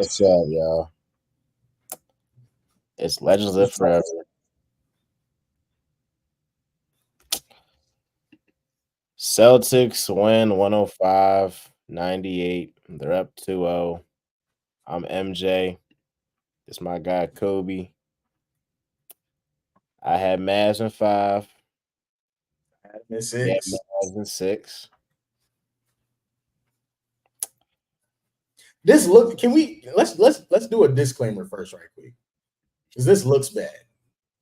What's up, y'all? It's Legends Live Forever. Celtics win 105-98. They're up 2-0. I'm MJ. It's my guy Kobe. I had Mavs in 5. In Yeah, 6. Mavs in 6. This look. Can we let's do a disclaimer first, right quick? Because this looks bad.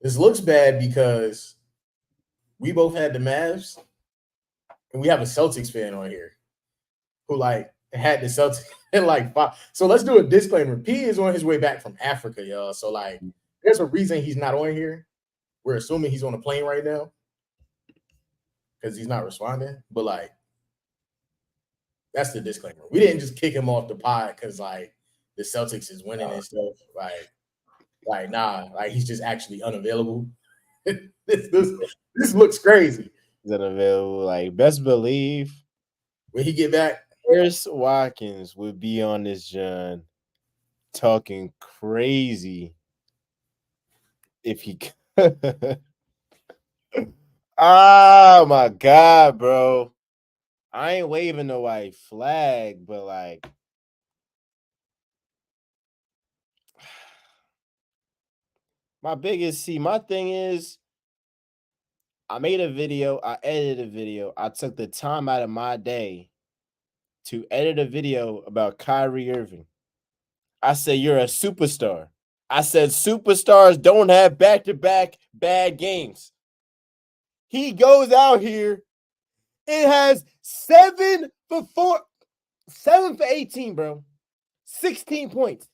This looks bad because we both had the Mavs, and we have a Celtics fan on here who had the Celtics in 5. So let's do a disclaimer. P is on his way back from Africa, y'all. So there's a reason he's not on here. We're assuming he's on a plane right now because he's not responding. But that's the disclaimer. We didn't just kick him off the pod because the Celtics is winning and stuff. Nah, he's just actually unavailable. this looks crazy. Is unavailable? Best believe when he get back, Chris Watkins would be on this John talking crazy if he oh my god, bro. I ain't waving no white flag, but my thing is I made a video, I edited a video, I took the time out of my day to edit a video about Kyrie Irving. I said, you're a superstar. I said, superstars don't have back-to-back bad games. He goes out here, it has 7 for 18, bro. 16 points.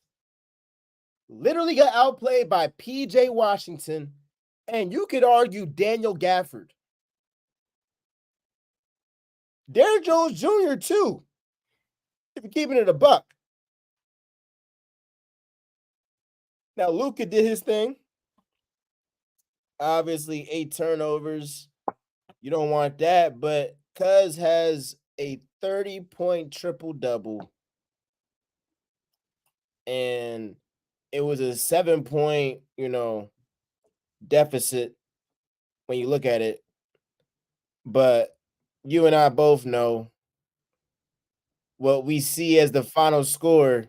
Literally got outplayed by PJ Washington, and you could argue Daniel Gafford. Derrick Jones Jr. too, if you're keeping it a buck. Now, Luka did his thing. Obviously, 8 turnovers. You don't want that, but Cuz has a 30-point triple-double. And it was a 7-point, deficit when you look at it. But you and I both know what we see as the final score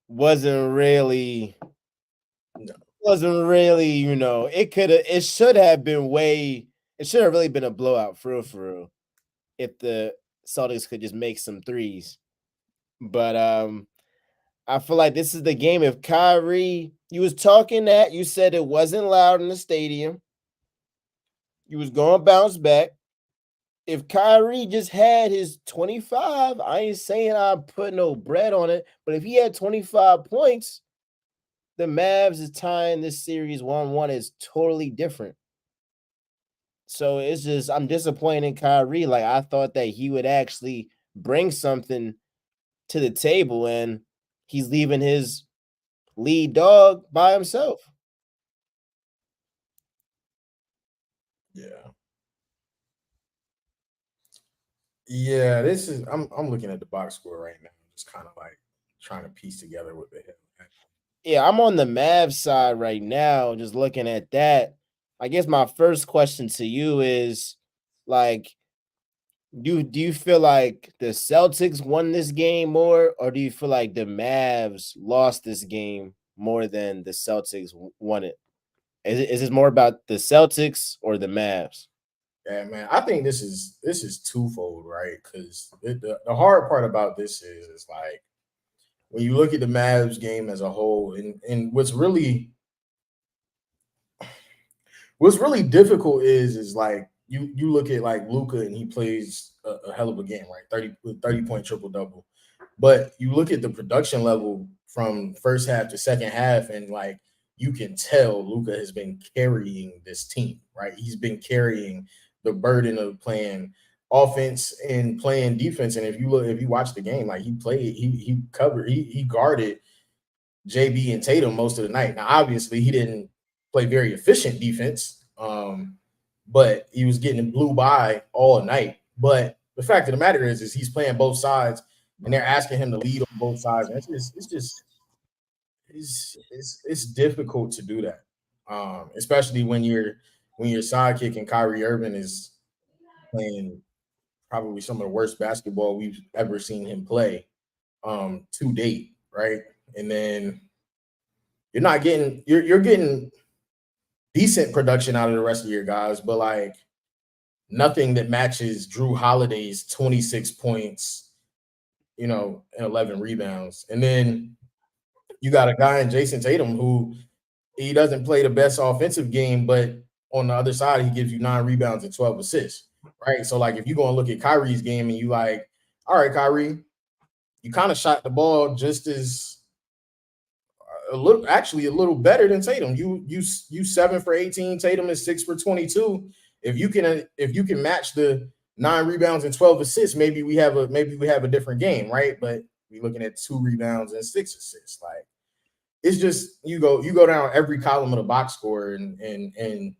wasn't really, it should have really been a blowout for real, if the Celtics could just make some threes. But I feel like this is the game. If Kyrie, you was talking that, you said it wasn't loud in the stadium. You was going to bounce back. If Kyrie just had his 25, I ain't saying I put no bread on it, but if he had 25 points, the Mavs is tying this series 1-1 is totally different. So it's just, I'm disappointed in Kyrie. I thought that he would actually bring something to the table, and he's leaving his lead dog by himself. Yeah, this is I'm looking at the box score right now, just kind of trying to piece together what the hell. Yeah, I'm on the Mavs side right now, just looking at that. I guess my first question to you is do you feel like the Celtics won this game more, or do you feel like the Mavs lost this game more than the Celtics won it? Is this more about the Celtics or the Mavs? Yeah, man, I think this is twofold, right? Because the hard part about this is when you look at the Mavs game as a whole, and what's really difficult is you look at Luka, and he plays a hell of a game, right? 30-point triple-double. But you look at the production level from first half to second half, and you can tell Luka has been carrying this team, right? He's been carrying the burden of playing offense and playing defense. And if you watch the game, he covered, he guarded JB and Tatum most of the night. Now, obviously, he didn't play very efficient defense, but he was getting blew by all night. But the fact of the matter is he's playing both sides, and they're asking him to lead on both sides. And it's just it's difficult to do that, especially when your sidekick and Kyrie Irving is playing probably some of the worst basketball we've ever seen him play to date, right? And then you're getting decent production out of the rest of your guys, but like nothing that matches Drew Holiday's 26 points, and 11 rebounds. And then you got a guy in Jason Tatum who he doesn't play the best offensive game, but on the other side, he gives you 9 rebounds and 12 assists, right? So, like, if you go and look at Kyrie's game and you like, all right, Kyrie, you kind of shot the ball just as a little better than Tatum. You 7 for 18. Tatum is 6 for 22. If you can match the 9 rebounds and 12 assists, maybe we have a different game, right? But we're looking at 2 rebounds and 6 assists. Like it's just you go down every column of the box score and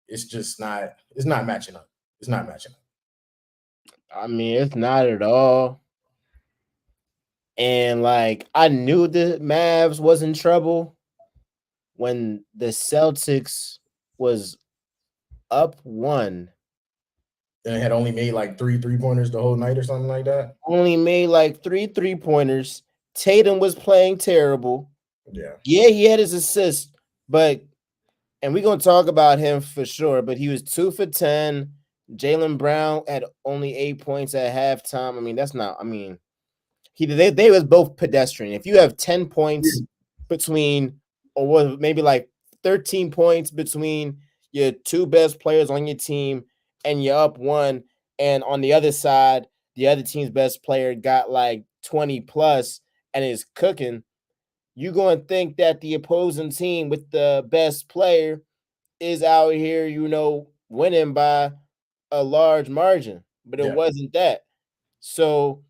it's just not matching up. It's not matching up. I mean, it's not at all. And like I knew the Mavs was in trouble when the Celtics was up one. And it had only made like 3 3-pointers the whole night or something like that. Only made like 3 3-pointers. Tatum was playing terrible. Yeah. Yeah, he had his assist, but and we're gonna talk about him for sure. But he was 2 for 10. Jaylen Brown had only 8 points at halftime. I mean, that's not. I mean, they was both pedestrian. If you have 10 points between, or was maybe like 13 points between your two best players on your team, and you're up one, and on the other side, the other team's best player got like 20 plus and is cooking, you going to think that the opposing team with the best player is out here, winning by a large margin, but it Yeah. wasn't that. So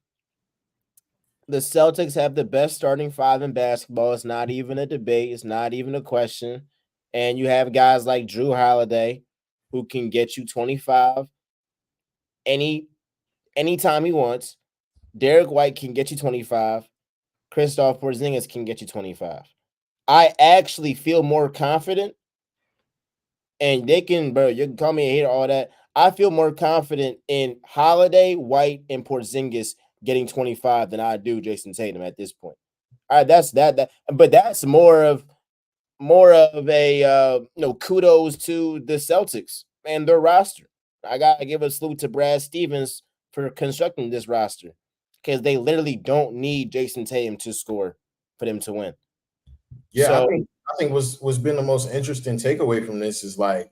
the Celtics have the best starting five in basketball. It's not even a debate. It's not even a question. And you have guys like Drew Holiday who can get you 25 anytime he wants. Derek White can get you 25. Kristaps Porzingis can get you 25. I actually feel more confident, and they can, bro, you can call me a hater, all that. I feel more confident in Holiday, White, and Porzingis getting 25 than I do Jason Tatum at this point. All right, that's that. But that's more of a kudos to the Celtics and their roster. I gotta give a salute to Brad Stevens for constructing this roster because they literally don't need Jason Tatum to score for them to win. Yeah, So I think what's been the most interesting takeaway from this is like,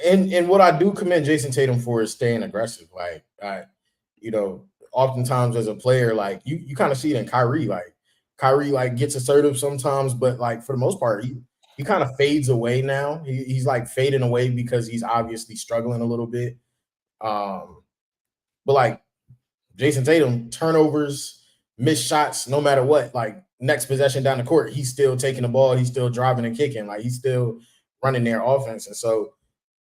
and what I do commend Jason Tatum for is staying aggressive. Like, oftentimes as a player, like you kind of see it in Kyrie. Like Kyrie like gets assertive sometimes, but like for the most part, he kind of fades away now. He's like fading away because he's obviously struggling a little bit. But like Jason Tatum, turnovers, missed shots, no matter what, like next possession down the court, he's still taking the ball, he's still driving and kicking, like he's still running their offense. And so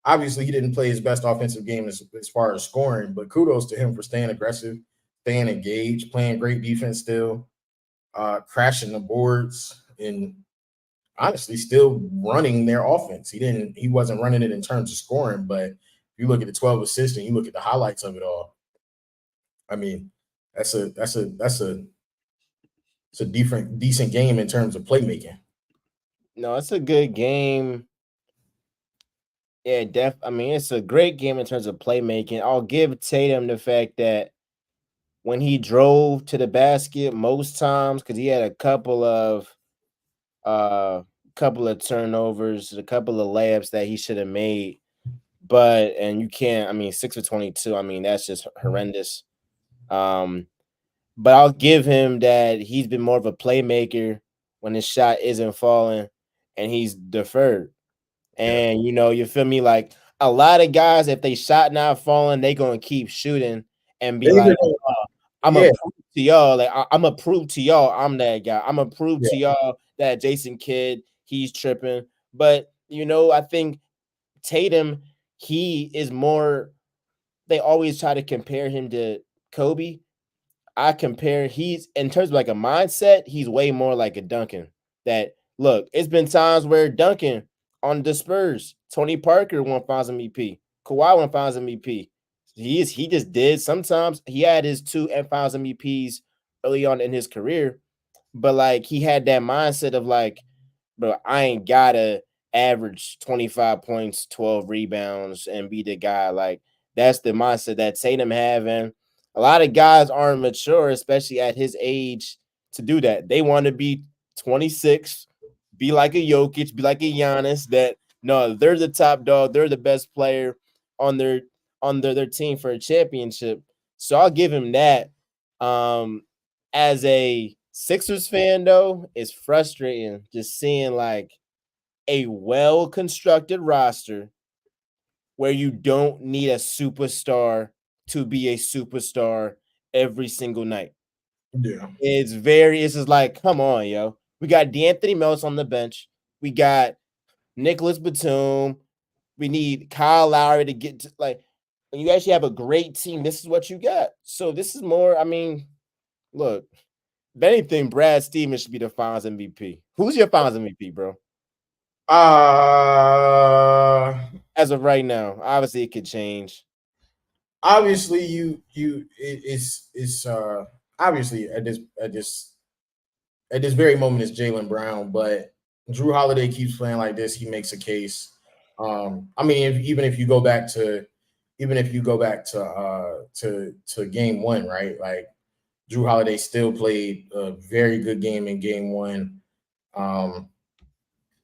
obviously he didn't play his best offensive game as far as scoring, but kudos to him for staying aggressive, staying engaged, playing great defense still, crashing the boards, and honestly still running their offense. He wasn't running it in terms of scoring, but if you look at the 12 assists and you look at the highlights of it all, I mean, it's a decent game in terms of playmaking. no, it's a good game. Yeah, I mean, it's a great game in terms of playmaking. I'll give Tatum the fact that when he drove to the basket most times, because he had uh couple of turnovers, a couple of layups that he should have made. And you can't, I mean, 6 for 22. I mean, that's just horrendous. But I'll give him that he's been more of a playmaker when his shot isn't falling and he's deferred. Yeah. And you feel me? Like a lot of guys, if they shot not falling, they gonna keep shooting and be They either like, don't- I'm yeah, gonna prove to y'all, like I'm gonna prove to y'all I'm that guy. I'm gonna prove yeah, to y'all that Jason Kidd, he's tripping. But I think Tatum, he is more, they always try to compare him to Kobe. I compare he's in terms of like a mindset, he's way more like a Duncan. That look, it's been times where Duncan on the Spurs, Tony Parker won Finals MVP, Kawhi won Finals MVP. He just did. Sometimes he had his two Finals MVPs early on in his career, but like he had that mindset of like, bro, I ain't gotta average 25 points, 12 rebounds, and be the guy. Like that's the mindset that Tatum have, and a lot of guys aren't mature, especially at his age, to do that. They want to be 26, be like a Jokic, be like a Giannis. That no, they're the top dog, they're the best player on their team for a championship. So I'll give him that. Um, as a Sixers fan, though, it's frustrating just seeing like a well constructed roster where you don't need a superstar to be a superstar every single night. Yeah. It's just like, come on, yo. We got D'Anthony Melton on the bench. We got Nicholas Batum. We need Kyle Lowry to get to, like, when you actually have a great team, this is what you got. So this is more, I mean, look, if anything, Brad Stevens should be the Finals MVP. Who's your Finals MVP, bro? Uh As of right now, obviously it could change. Obviously it's obviously at this very moment it's Jaylen Brown, but Drew Holiday keeps playing like this, he makes a case. I mean, even if you go back to to game one, right? Like Drew Holiday still played a very good game in game one. Um,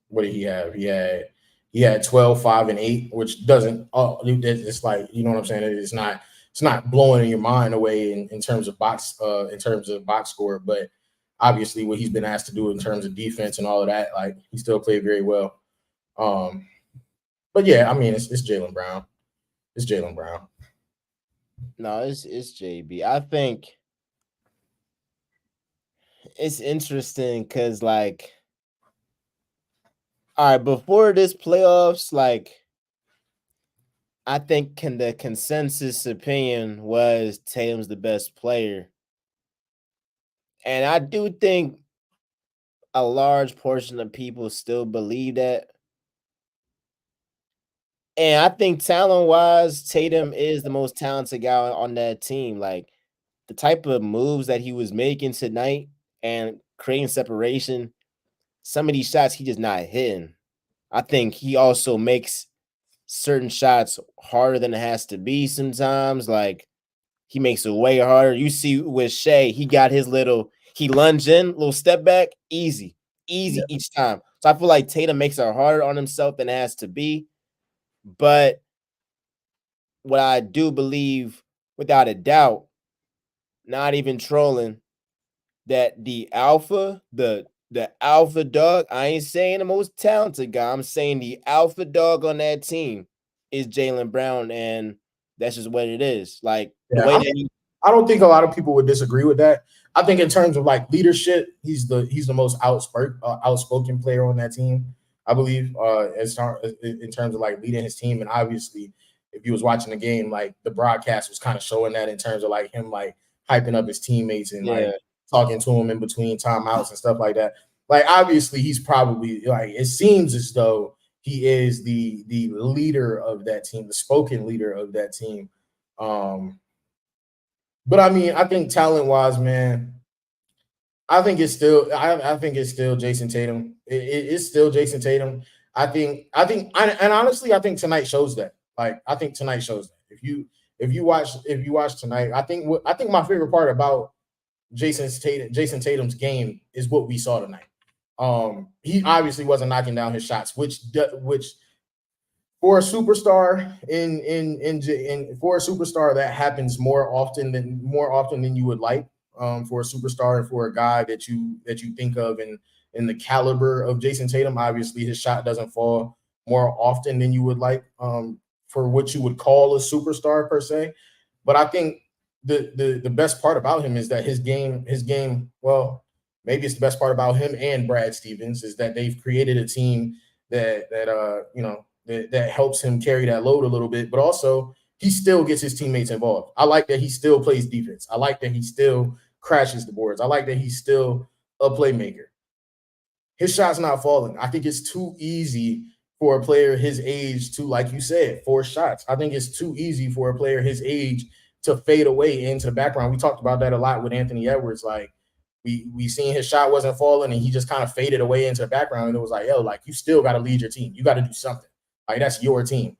what did he have? He had 12, 5, and 8, which doesn't it's like, you know what I'm saying? It's not blowing your mind away in terms of box score, but obviously what he's been asked to do in terms of defense and all of that, like he still played very well. Um, but yeah, I mean it's Jaylen Brown. It's Jaylen Brown. No, it's JB. I think it's interesting because like, all right, before this playoffs, like I think the consensus opinion was Tatum's the best player. And I do think a large portion of people still believe that. And I think talent wise, Tatum is the most talented guy on that team. Like the type of moves that he was making tonight and creating separation, some of these shots he just not hitting. I think he also makes certain shots harder than it has to be sometimes. Like he makes it way harder. You see with Shea, he got his he lunged in, little step back, easy, Yeah. easy each time. So I feel like Tatum makes it harder on himself than it has to be. But what I do believe, without a doubt, not even trolling, that the alpha dog, I ain't saying the most talented guy, I'm saying the alpha dog on that team is Jaylen Brown, and that's just what it is. Like the Yeah, way I that mean, he I don't think a lot of people would disagree with that. I think in terms of like leadership, he's the most outspoken player on that team. I believe in terms of like leading his team, and obviously, if you was watching the game, like the broadcast was kind of showing that in terms of like him like hyping up his teammates and yeah. like talking to him in between timeouts and stuff like that. Like obviously, he's probably like it seems as though he is the leader of that team, the spoken leader of that team. Um, but I mean, I think talent wise, man, I think it's still Jason Tatum. It's still Jason Tatum. And honestly, I think tonight shows that. Like, I think tonight shows that. If you watch tonight, I think my favorite part about Jason Tatum's game is what we saw tonight. He obviously wasn't knocking down his shots, which for a superstar for a superstar that happens more often than you would like. For a superstar and for a guy that you think of in the caliber of Jason Tatum, obviously his shot doesn't fall more often than you would like. For what you would call a superstar per se. But I think the best part about him is that his game, well, maybe it's the best part about him and Brad Stevens is that they've created a team that helps him carry that load a little bit, but also he still gets his teammates involved. I like that he still plays defense. I like that he still crashes the boards. I like that he's still a playmaker. His shot's not falling. I think it's too easy for a player his age to, like you said, force shots. I think it's too easy for a player his age to fade away into the background. We talked about that a lot with Anthony Edwards. Like we seen his shot wasn't falling and he just kind of faded away into the background. And it was like, yo, like you still got to lead your team. You got to do something. Like that's your team.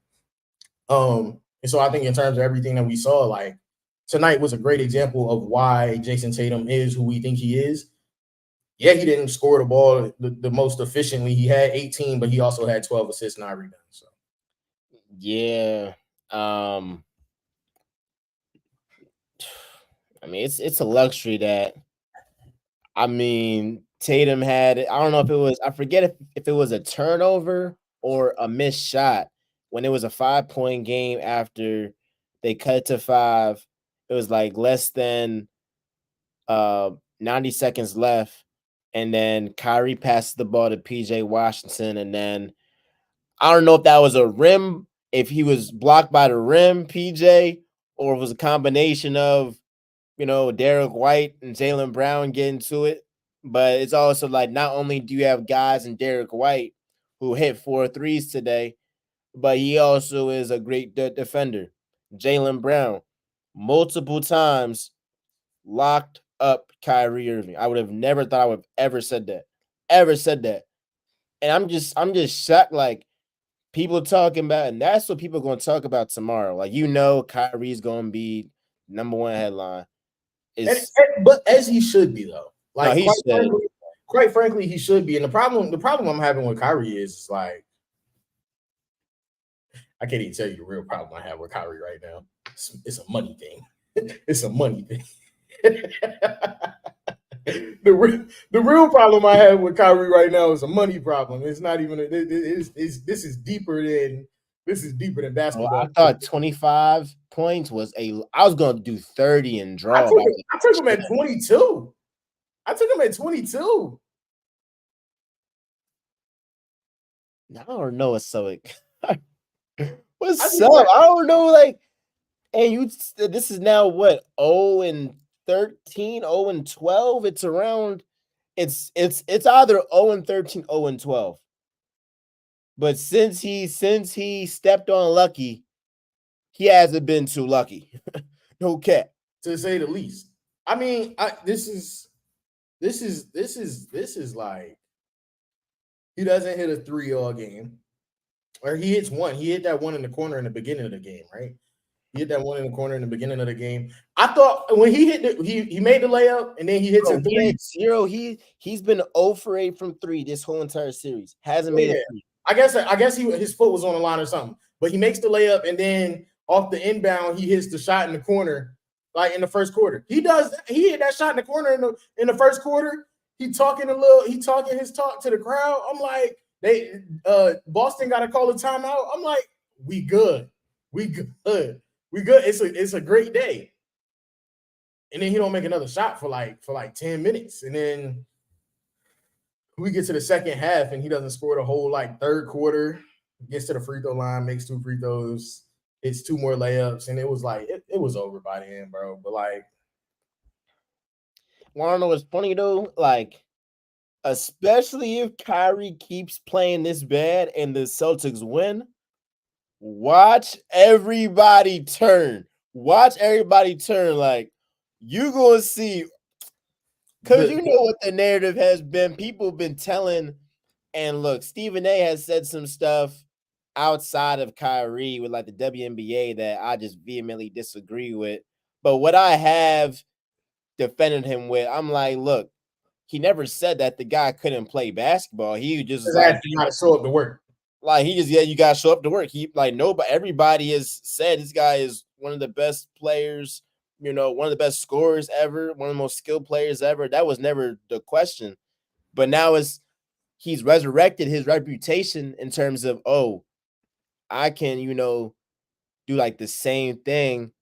And so I think in terms of everything that we saw, like tonight was a great example of why Jason Tatum is who we think he is. Yeah, he didn't score the ball the most efficiently. He had 18, but he also had 12 assists, 9 rebounds. So Yeah. I mean, it's a luxury that Tatum had. I don't know if it was, I forget if it was a turnover or a missed shot when it was a 5-point game after they cut it to 5. It was like less than 90 seconds left. And then Kyrie passed the ball to PJ Washington. And then I don't know if that was a rim, if he was blocked by the rim, PJ, or it was a combination of, Derek White and Jaylen Brown getting to it. But it's also like not only do you have guys in Derek White who hit 4 threes today, but he also is a great defender. Jaylen Brown, multiple times locked up Kyrie Irving. I would have never thought I would have ever said that. Ever said that. And I'm just shocked, like people talking about, and that's what people are going to talk about tomorrow. Like, Kyrie's going to be number one headline. But as he should be though. No, Like he should. Quite frankly, he should be. And the problem I'm having with Kyrie is like I can't even tell you the real problem I have with Kyrie right now. It's a money thing. It's a money thing. The real problem I have with Kyrie right now is a money problem. It's not even. This is deeper than basketball. I thought 25 points was I was going to do 30 and draw. I took him at 22. I don't know what's so. What's up? I don't know. Like, and this is now what 0-13, 0-12. It's around. It's either 0-13, 0-12. But since he stepped on Lucky, he hasn't been too lucky. No cap, to say the least. I mean, this is like he doesn't hit a 3 all game, or he hits one. He hit that one in the corner in the beginning of the game, right? He hit that one in the corner in the beginning of the game. I thought when he hit it, he made the layup and then he hits a 3. He had 0. He's been 0 for 8 from 3 this whole entire series. Hasn't made a 3. I guess his foot was on the line or something. But he makes the layup and then off the inbound he hits the shot in the corner, like in the first quarter. He hit that shot in the corner in the first quarter. He talking his talk to the crowd. I'm like, Boston got to call a timeout. I'm like, we good. It's a great day. And then he don't make another shot for like 10 minutes. And then we get to the second half and he doesn't score the whole like third quarter. Gets to the free throw line, makes 2 free throws, hits 2 more layups, and it was like it was over by the end, bro. But like, want to know what's funny though? Like, especially if Kyrie keeps playing this bad and the Celtics win, watch everybody turn. Watch everybody turn. Like, you gonna see, because you know what the narrative has been. People have been telling, and look, Stephen A has said some stuff outside of Kyrie with like the WNBA that I just vehemently disagree with. But what I have defended him with, I'm like, look, he never said that the guy couldn't play basketball. He just like, you gotta show up to work. Like, you gotta show up to work. Everybody has said this guy is one of the best players, one of the best scorers ever, one of the most skilled players ever. That was never the question. But now he's resurrected his reputation in terms of, I can, do like the same thing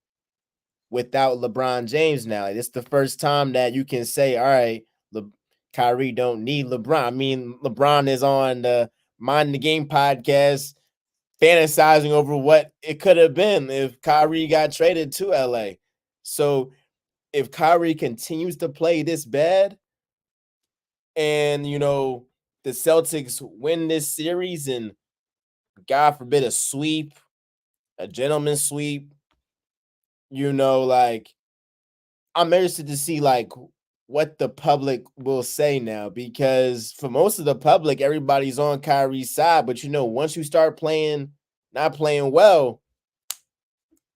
without LeBron James now. Like, it's the first time that you can say, all right, Kyrie don't need LeBron. I mean, LeBron is on the Mind the Game podcast fantasizing over what it could have been if Kyrie got traded to LA. So if Kyrie continues to play this bad and, the Celtics win this series and God forbid a sweep, a gentleman's sweep, like I'm interested to see like what the public will say now because for most of the public, everybody's on Kyrie's side. But once you start not playing well,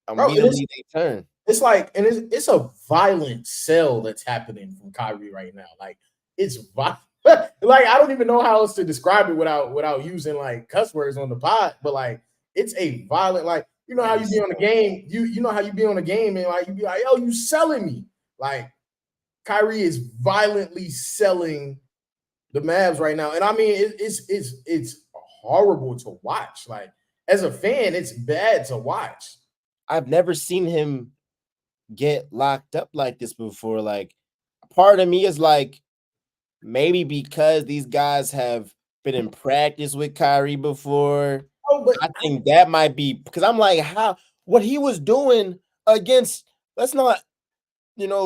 Bro, immediately they turn. it's like, and it's a violent sell that's happening from Kyrie right now. Like it's like I don't even know how else to describe it without using like cuss words on the pod, but like it's a violent, like how you be on the game, you know how you be on the game and like you be like, yo, you selling me. Like Kyrie is violently selling the Mavs right now. And I mean it's horrible to watch. Like as a fan, it's bad to watch. I've never seen him get locked up like this before. Like, part of me is like, maybe because these guys have been in practice with Kyrie before. Oh, but I think that might be because I'm like, what he was doing against, let's not,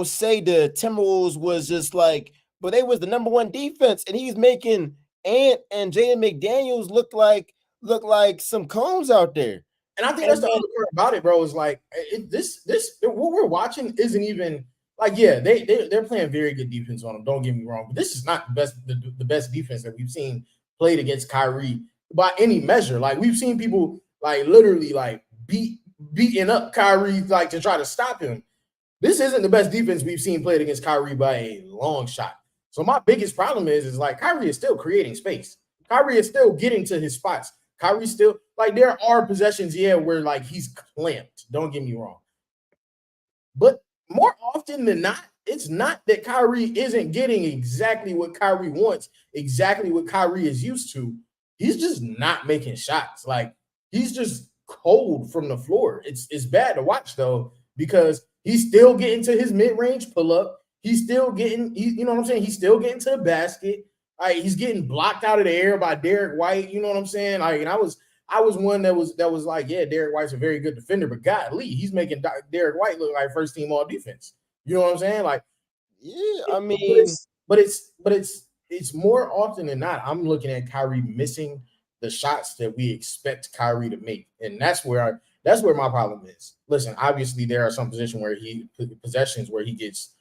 say the Timberwolves was just like, but they was the number one defense, and he's making Ant and Jaden McDaniels look like some cones out there. And I think that's the other part about it, bro. Is like this what we're watching isn't even like, yeah, they're playing very good defense on them. Don't get me wrong, but this is not the best defense that we've seen played against Kyrie by any measure. Like we've seen people like literally like beating up Kyrie like to try to stop him. This isn't the best defense we've seen played against Kyrie by a long shot. So my biggest problem is like Kyrie is still creating space. Kyrie is still getting to his spots. Kyrie still, like, there are possessions, yeah, where like he's clamped. Don't get me wrong. But more often than not, it's not that Kyrie isn't getting exactly what Kyrie wants, exactly what Kyrie is used to. He's just not making shots. Like he's just cold from the floor. It's bad to watch though, because he's still getting to his mid-range pull-up. He's still getting, you know what I'm saying? He's still getting to the basket. He's getting blocked out of the air by Derek White. You know what I'm saying? Like, and I was one that was like, yeah, Derek White's a very good defender, but golly, he's making Derek White look like first team all defense. You know what I'm saying? Like, yeah, I mean, but it's more often than not, I'm looking at Kyrie missing the shots that we expect Kyrie to make, and that's where my problem is. Listen, obviously there are some possessions where he gets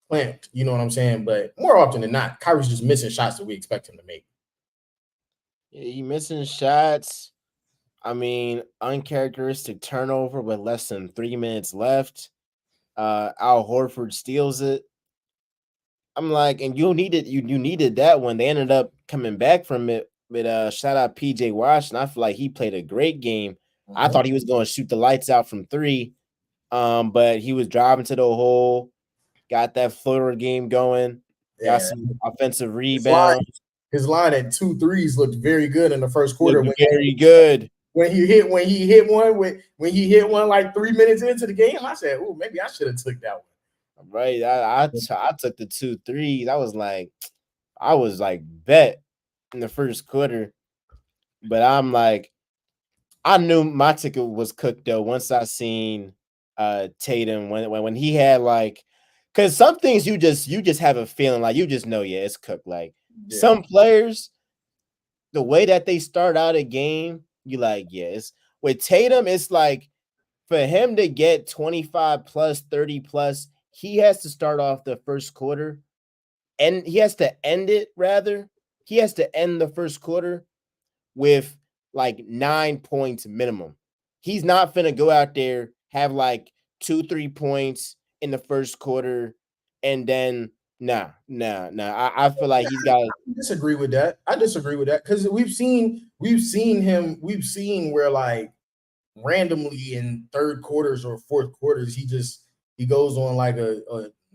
clamped, you know what I'm saying? But more often than not, Kyrie's just missing shots that we expect him to make. Yeah, he missing shots. I mean, uncharacteristic turnover with less than 3 minutes left. Al Horford steals it. I'm like, and you needed that one. They ended up coming back from it. But shout out PJ Washington. I feel like he played a great game. I thought he was going to shoot the lights out from 3. But he was driving to the hole, got that floater game going, got some offensive rebounds. His line at 2 threes looked very good in the first quarter. Very good. When he hit one like 3 minutes into the game, I said, "Oh, maybe I should have took that one." Right. I took the 2 threes. I was like bet in the first quarter. But I'm like, I knew my ticket was cooked though once I seen Tatum when he had like, because some things you just have a feeling like you just know, yeah, it's cooked. Like some players, the way that they start out a game, you like, yes. With Tatum, it's like for him to get 25 plus, 30 plus, he has to start off the first quarter, and he has to end it rather. He has to end the first quarter with like 9 points minimum. He's not finna go out there, have like 2-3 points in the first quarter, and then nah. I feel like he's got. I disagree with that. Because we've seen where like randomly in third quarters or fourth quarters, he goes on like a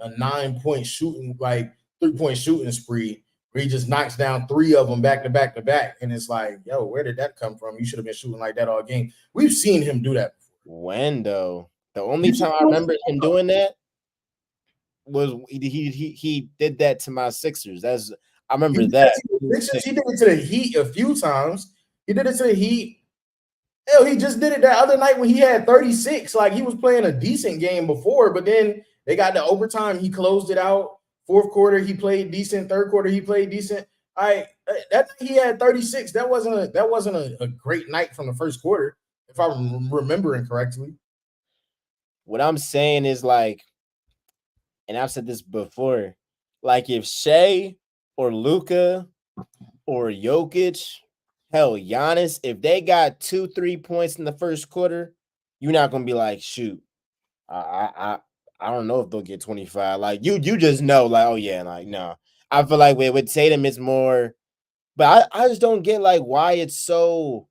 9-point shooting, like 3-point shooting spree where he just knocks down 3 of them back to back. And it's like, yo, where did that come from? You should have been shooting like that all game. We've seen him do that before. When though? The only time I remember him doing that was he did that to my Sixers. I remember that. He did it to the Heat a few times. He did it to the Heat. Hell, he just did it that other night when he had 36. Like he was playing a decent game before, but then they got the overtime. He closed it out. Fourth quarter, he played decent. Third quarter, he played decent. That he had 36. That wasn't a great night from the first quarter, if I'm remembering correctly. What I'm saying is like, and I've said this before, like if Shea or Luka or Jokic, hell, Giannis, if they got 2-3 points in the first quarter, you're not gonna be like, shoot, I don't know if they'll get 25. Like you just know, like, oh yeah, like no. I feel like with Tatum, it's more, but I just don't get like why it's so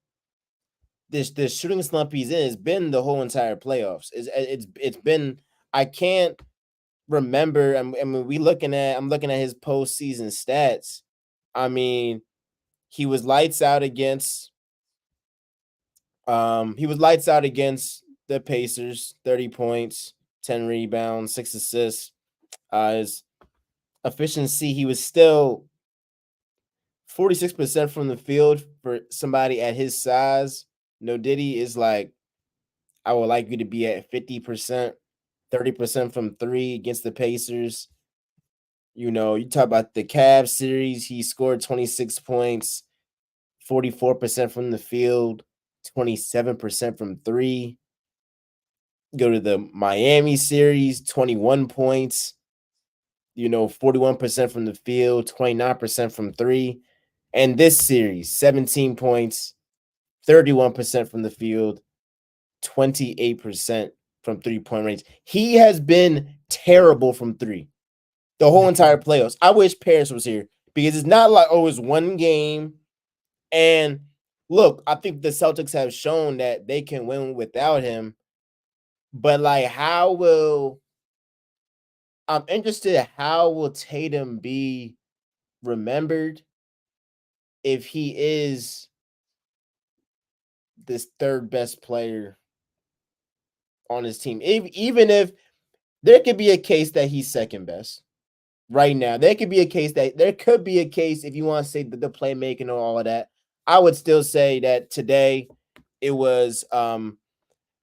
this shooting slump he's in. It's been the whole entire playoffs. It's been, I can't remember. I mean, I'm looking at his postseason stats. I mean, he was lights out against the Pacers, 30 points, 10 rebounds, 6 assists. His efficiency, he was still 46% from the field for somebody at his size. No Diddy is like, I would like you to be at 50%, 30% from three against the Pacers. You know, you talk about the Cavs series, he scored 26 points, 44% from the field, 27% from three. Go to the Miami series, 21 points, 41% from the field, 29% from three. And this series, 17 points, 31% from the field, 28% from 3-point range. He has been terrible from three the whole entire playoffs. I wish Paris was here because it's not like, oh, it's one game. And look, I think the Celtics have shown that they can win without him. But like, I'm interested, how will Tatum be remembered if he is this third best player on his team? Even if there could be a case that he's second best right now, there could be a case if you want to say the playmaking and all of that. I would still say that today it was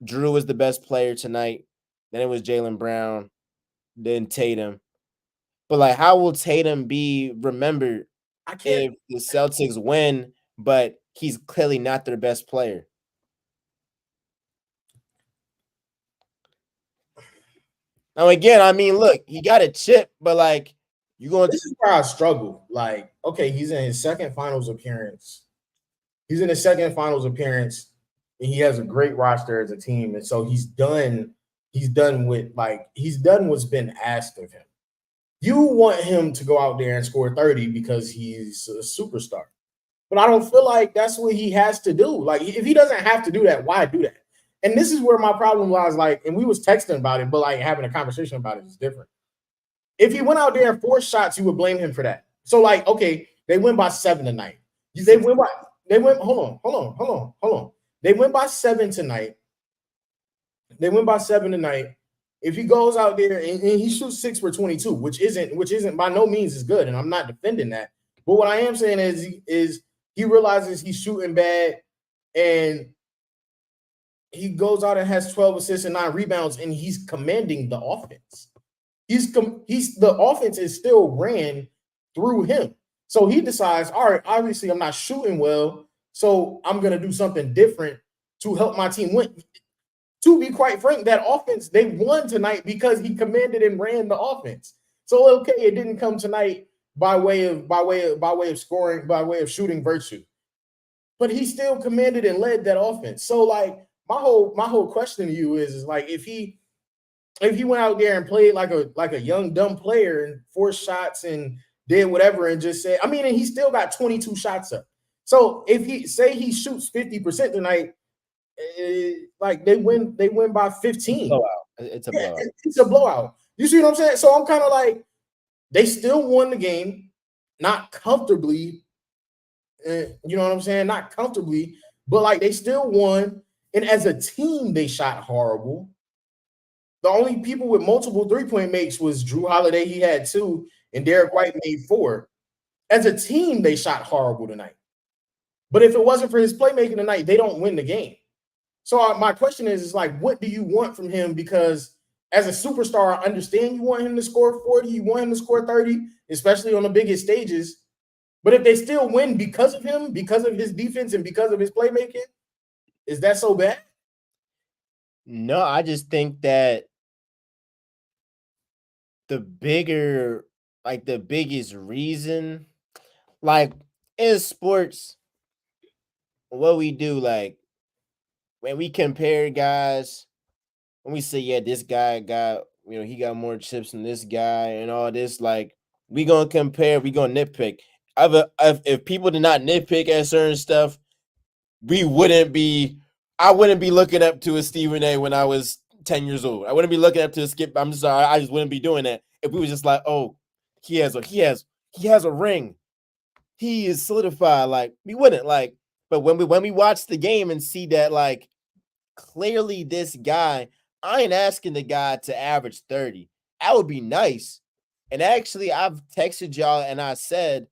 Drew was the best player tonight. Then it was Jaylen Brown, then Tatum. But like, how will Tatum be remembered I can't. if the Celtics win, but he's clearly not their best player? Now again, I mean, look, he got a chip, but like, you going to This is where I struggle. Like, okay, he's in his second finals appearance. And he has a great roster as a team. And so he's done what's been asked of him. You want him to go out there and score 30 because he's a superstar. But I don't feel like that's what he has to do. Like, if he doesn't have to do that, why do that? And this is where my problem was, like, and we was texting about it, but like having a conversation about it is different. If he went out there and forced shots, you would blame him for that. So, like, okay, they win by 7 tonight. Hold on. They win by 7 tonight. If he goes out there and he shoots 6 for 22, which isn't by no means is good, and I'm not defending that. But what I am saying is he realizes he's shooting bad, and he goes out and has 12 assists and 9 rebounds, and he's commanding the offense. The offense is still ran through him. So he decides, all right, obviously I'm not shooting well, so I'm going to do something different to help my team win. To be quite frank, that offense, they won tonight because he commanded and ran the offense. So, okay, it didn't come tonight by way of scoring, by way of shooting virtue, but he still commanded and led that offense. So, like, my whole question to you is like, if he went out there and played like a young dumb player and forced shots and did whatever and just said, I mean, and he still got 22 shots up. So if he shoots 50% tonight, like they win by 15. It's a blowout. It's a blowout. You see what I'm saying? So I'm kind of like, they still won the game, not comfortably. You know what I'm saying? Not comfortably, but like they still won. And as a team, they shot horrible. The only people with multiple 3-point makes was Drew Holiday. He had 2, and Derek White made 4. As a team, they shot horrible tonight. But if it wasn't for his playmaking tonight, they don't win the game. So my question is like, what do you want from him? Because as a superstar, I understand you want him to score 40, you want him to score 30, especially on the biggest stages. But if they still win because of him, because of his defense, and because of his playmaking, is that so bad? No, I just think that the bigger, like the biggest reason, like in sports, what we do, like when we compare guys, when we say, yeah, this guy got, he got more chips than this guy and all this, like we gonna compare, we gonna nitpick. If people did not nitpick at certain stuff, we wouldn't be. I wouldn't be looking up to a Stephen A. when I was 10 years old. I wouldn't be looking up to a Skip. I'm sorry, I just wouldn't be doing that if we was just like, oh, he has a ring. He is solidified. Like we wouldn't like. But when we watch the game and see that like clearly this guy, I ain't asking the guy to average 30. That would be nice. And actually, I've texted y'all and I said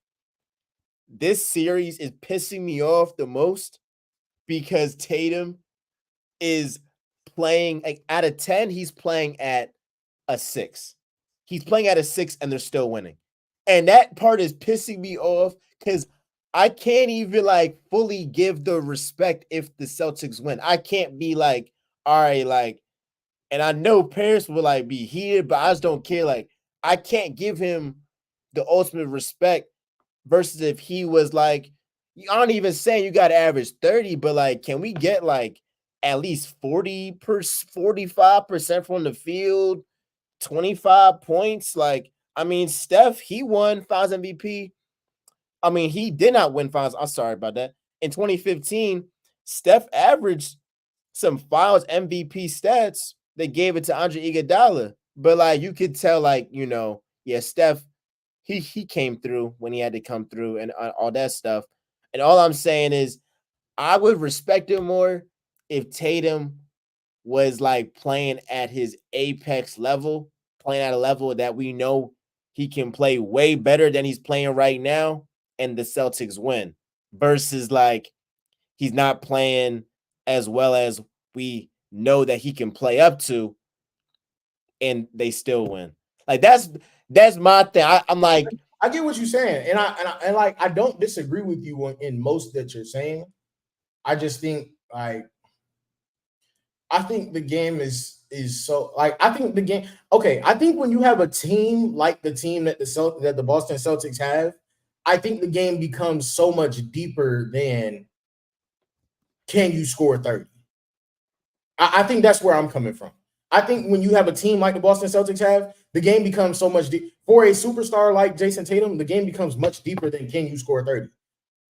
this series is pissing me off the most because Tatum is playing like out of 10, he's playing at a 6. He's playing at a 6 and they're still winning. And that part is pissing me off because I can't even like fully give the respect if the Celtics win. I can't be like, all right, like, and I know Paris will like be here, but I just don't care. Like, I can't give him the ultimate respect versus if he was like, you aren't even saying you got to average 30, but like, can we get like at least 45% from the field, 25 points? Like, I mean, Steph, he won Finals MVP. I mean, he did not win Finals. I'm sorry about that. In 2015, Steph averaged some Finals MVP stats. They gave it to Andre Iguodala, but like you could tell, like yeah, Steph, he came through when he had to come through and all that stuff. And all I'm saying is, I would respect him more if Tatum was like playing at his apex level, playing at a level that we know he can play way better than he's playing right now, and the Celtics win. Versus like he's not playing as well as we know that he can play up to, and they still win. Like that's my thing. I'm like, I get what you're saying, and like I don't disagree with you in most that you're saying. I just think like I think the game is so like I think the game. Okay, I think when you have a team like the team that the Boston Celtics have, I think the game becomes so much deeper than can you score 30. I think that's where I'm coming from. I think when you have a team like the Boston Celtics have, the game becomes so much deep. For a superstar like Jason Tatum, the game becomes much deeper than can you score 30.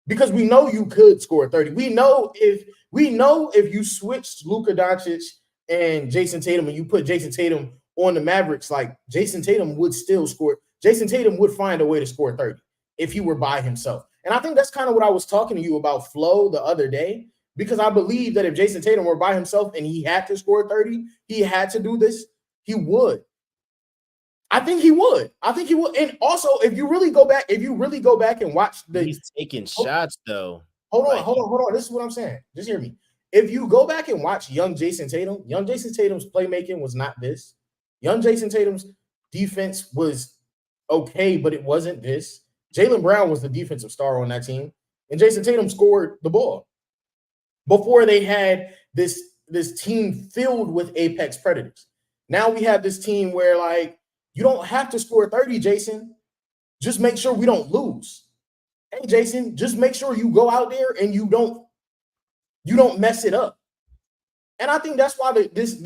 Because we know you could score 30. We know if you switched Luka Doncic and Jason Tatum and you put Jason Tatum on the Mavericks, like Jason Tatum would still score. Jason Tatum would find a way to score 30 if he were by himself. And I think that's kind of what I was talking to you about flow the other day, because I believe that if Jason Tatum were by himself and he had to score 30, he had to do this, he would. I think he would. And also, if you really go back and watch he's taking shots though. Hold on. This is what I'm saying. Just hear me. If you go back and watch young Jason Tatum's playmaking was not this. Young Jason Tatum's defense was okay, but it wasn't this. Jaylen Brown was the defensive star on that team, and Jason Tatum scored the ball before they had this team filled with apex predators. Now we have this team where like you don't have to score 30, Jason. Just make sure we don't lose. Hey, Jason, just make sure you go out there and you don't mess it up. And I think that's why this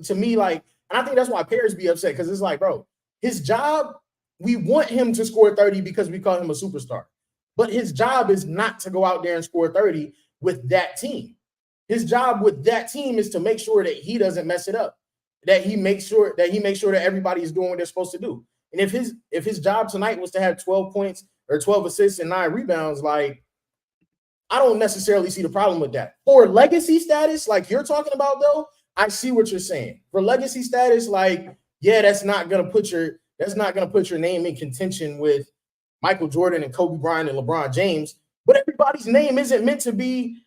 to me, like, and I think that's why Paris be upset, because it's like, bro, his job, we want him to score 30 because we call him a superstar. But his job is not to go out there and score 30 with that team. His job with that team is to make sure that he doesn't mess it up, that he makes sure that everybody is doing what they're supposed to do. And if his job tonight was to have 12 points or 12 assists and 9 rebounds, like, I don't necessarily see the problem with that. For legacy status, like you're talking about, though, I see what you're saying. For legacy status, like, yeah, that's not gonna put your name in contention with Michael Jordan and Kobe Bryant and LeBron James. But everybody's name isn't meant to be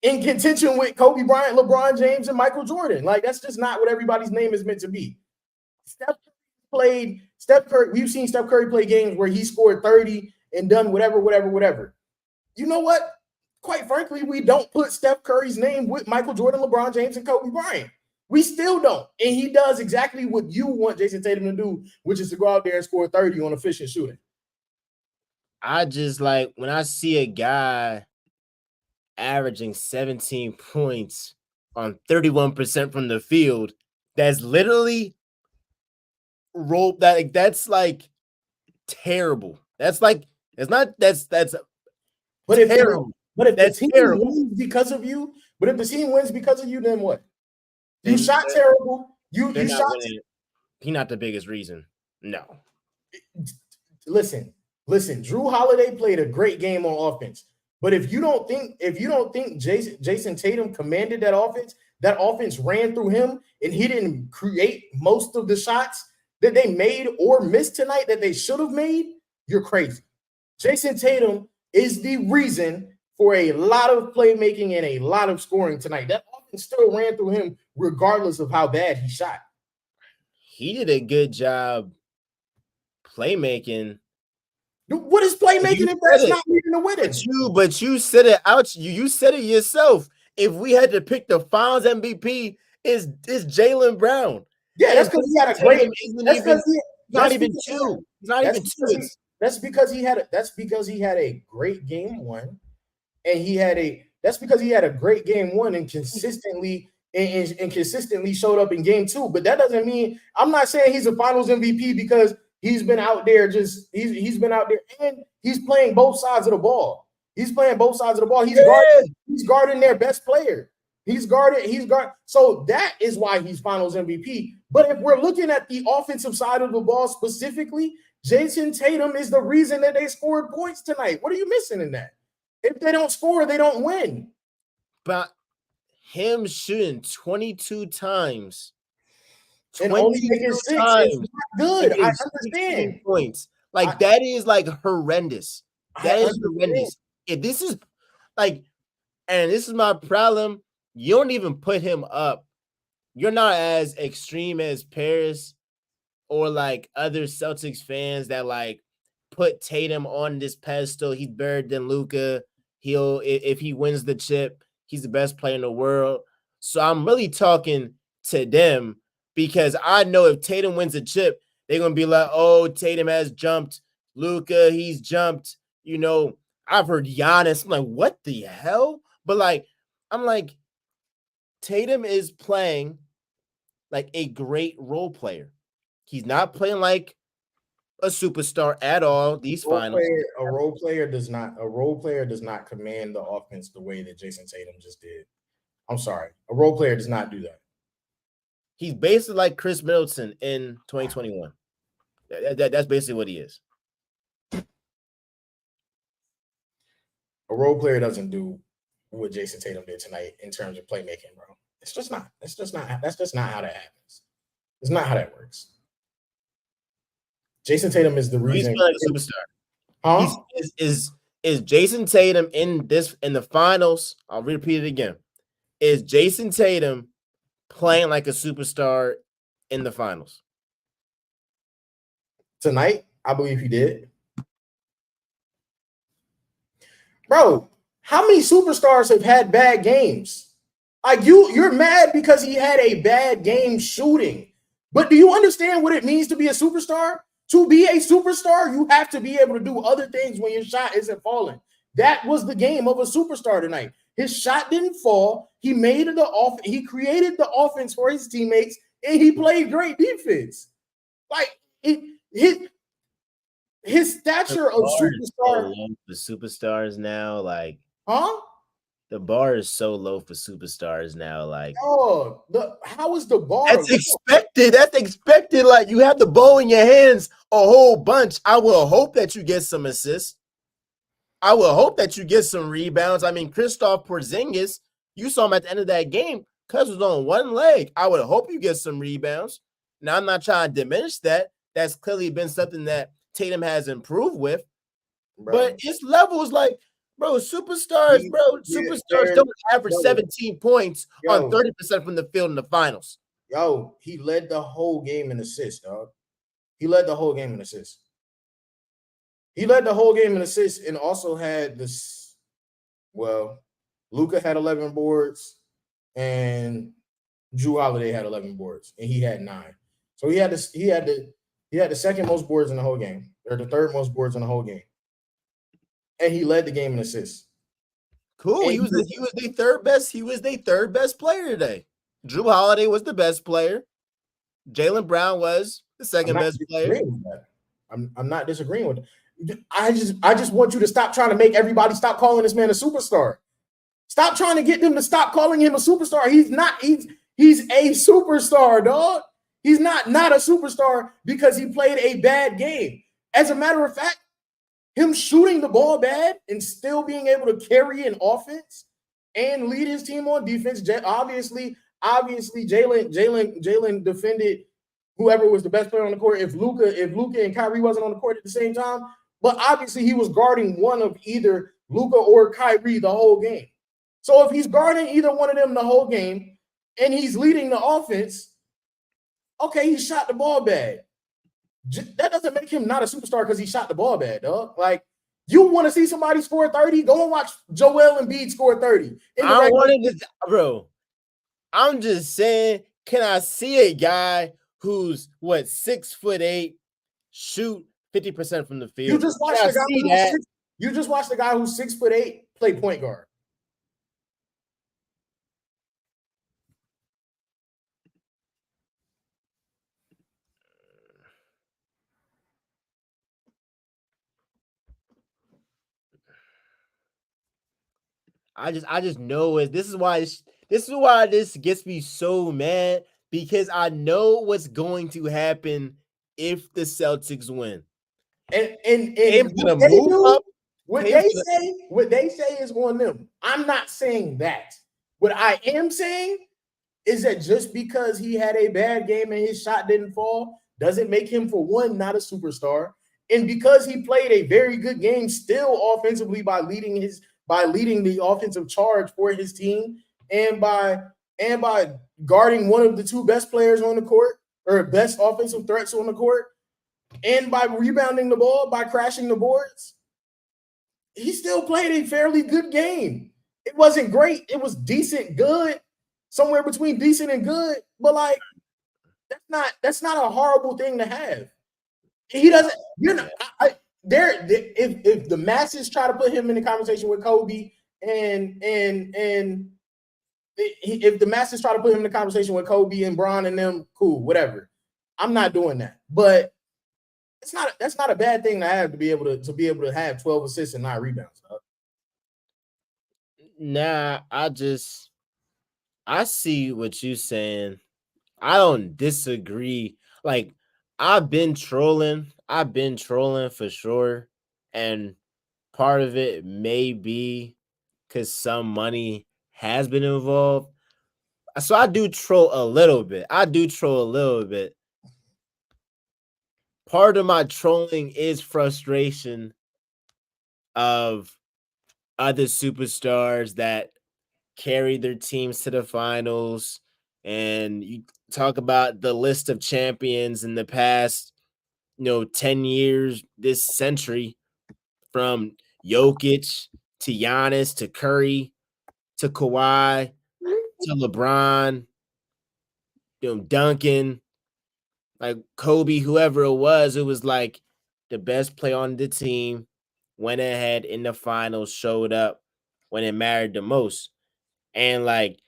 in contention with Kobe Bryant, LeBron James, and Michael Jordan. Like, that's just not what everybody's name is meant to be. Steph Curry. We've seen Steph Curry play games where he scored 30 and done whatever. You know what? Quite frankly, we don't put Steph Curry's name with Michael Jordan, LeBron James, and Kobe Bryant. We still don't. And he does exactly what you want Jason Tatum to do, which is to go out there and score 30 on efficient shooting. I just like when I see a guy averaging 17 points on 31% from the field, that's literally that's like terrible. That's like it's not that's but terrible. If that's the team terrible. wins because of you, then what? You shot terrible. You shot. Winning. He's not the biggest reason. No. Listen. Drew Holiday played a great game on offense. But if you don't think Jason Tatum commanded that offense ran through him, and he didn't create most of the shots that they made or missed tonight that they should have made, you're crazy. Jason Tatum is the reason for a lot of playmaking and a lot of scoring tonight. That offense still ran through him regardless of how bad he shot. He did a good job playmaking. What is playmaking if that's not leading to winning? But you said it out. You said it yourself. If we had to pick the Finals MVP, is Jaylen Brown. Yeah, that's because he had a great. Not even two. That's because he had a great game one, and that's because he had a great game one and consistently showed up in game two. But that doesn't mean I'm not saying he's a Finals MVP because he's been out there he's been out there and he's playing both sides of the ball. He's guarding their best player. He's guarding. So that is why he's Finals MVP. But if we're looking at the offensive side of the ball specifically, Jason Tatum is the reason that they scored points tonight. What are you missing in that? If they don't score, they don't win. But him shooting 22 times and only making 6 is not good. I understand. Points. That is like horrendous. That is horrendous. If this is like, and this is my problem, you don't even put him up. You're not as extreme as Paris or like other Celtics fans that like put Tatum on this pedestal. He's better than Luka. If he wins the chip, he's the best player in the world. So I'm really talking to them because I know if Tatum wins a chip, they're gonna be like, "Oh, Tatum has jumped. Luka, he's jumped." You know, I've heard Giannis. I'm like, what the hell? But like, I'm like, Tatum is playing like a great role player. He's not playing like a superstar at all. These finals, a role player does not command the offense the way that Jason Tatum just did. I'm sorry, a role player does not do that. He's basically like Chris Middleton in 2021. That's basically what he is. A role player doesn't do what Jason Tatum did tonight in terms of playmaking, bro. It's just not. That's just not how that happens. It's not how that works. Jason Tatum is the reason. He's like a superstar. Huh? Is Jason Tatum in the finals? I'll repeat it again. Is Jason Tatum playing like a superstar in the finals? Tonight, I believe he did. Bro, how many superstars have had bad games? Like you're mad because he had a bad game shooting. But do you understand what it means to be a superstar? To be a superstar, you have to be able to do other things when your shot isn't falling. That was the game of a superstar tonight. His shot didn't fall. He he created the offense for his teammates, and he played great defense. Like his stature of superstar. The superstars now, like, huh? The bar is so low for superstars now. Like, how is the bar? That's expected. That's expected. Like, you have the ball in your hands a whole bunch. I will hope that you get some assists. I will hope that you get some rebounds. I mean, Kristaps Porzingis, you saw him at the end of that game. Cuz was on one leg. I would hope you get some rebounds. Now, I'm not trying to diminish that. That's clearly been something that Tatum has improved with. Bro. But his level is like, Bro, superstars don't average yo, 17 points on yo, 30% from the field in the finals. yo, he led the whole game in assists, dog. He led the whole game in assists. He led the whole game in assists and also had this. Well, Luka had 11 boards and Drew Holiday had 11 boards and he had 9. So he had this. He had the second most boards in the whole game, or the third most boards in the whole game, and he led the game in assists. Cool. He was the third best. He was the third best player today. Drew Holiday was the best player. Jaylen Brown was the second best player. I'm not disagreeing with that. I just want you to stop trying to make everybody stop calling this man a superstar. Stop trying to get them to stop calling him a superstar. He's not. He's a superstar, dog. He's not a superstar because he played a bad game. As a matter of fact, him shooting the ball bad and still being able to carry an offense and lead his team on defense. Obviously, Jaylen defended whoever was the best player on the court. If Luka and Kyrie wasn't on the court at the same time, but obviously he was guarding one of either Luka or Kyrie the whole game. So if he's guarding either one of them the whole game and he's leading the offense, okay, he shot the ball bad. That doesn't make him not a superstar because he shot the ball bad, dog. Like, you want to see somebody score 30? Go and watch Joel Embiid score 30. I wanted to, bro. I'm just saying, can I see a guy who's 6'8", shoot 50% from the field? You just watched the guy who's 6'8" play point guard. I just know it. This is why this gets me so mad, because I know what's going to happen if the Celtics win. And what they say is on them. I'm not saying that. What I am saying is that just because he had a bad game and his shot didn't fall doesn't make him, for one, not a superstar. And because he played a very good game still offensively by leading the offensive charge for his team and by guarding one of the two best players on the court, or best offensive threats on the court, and by rebounding the ball, by crashing the boards, he still played a fairly good game. It wasn't great. It was decent, good, somewhere between decent and good. But like, that's not a horrible thing to have. He doesn't. If the masses try to put him in the conversation with Kobe, and if the masses try to put him in the conversation with Kobe and Bron and them, cool, whatever. I'm not doing that. But that's not a bad thing to have, to be able to have 12 assists and 9 rebounds. Nah, I see what you're saying. I don't disagree. Like, I've been trolling for sure, and part of it may be because some money has been involved. So I do troll a little bit. Part of my trolling is frustration of other superstars that carry their teams to the finals. And you talk about the list of champions in the past, 10 years, this century, from Jokic to Giannis to Curry to Kawhi to LeBron, Duncan, like Kobe, whoever it was like the best player on the team, went ahead in the finals, showed up when it mattered the most. And like,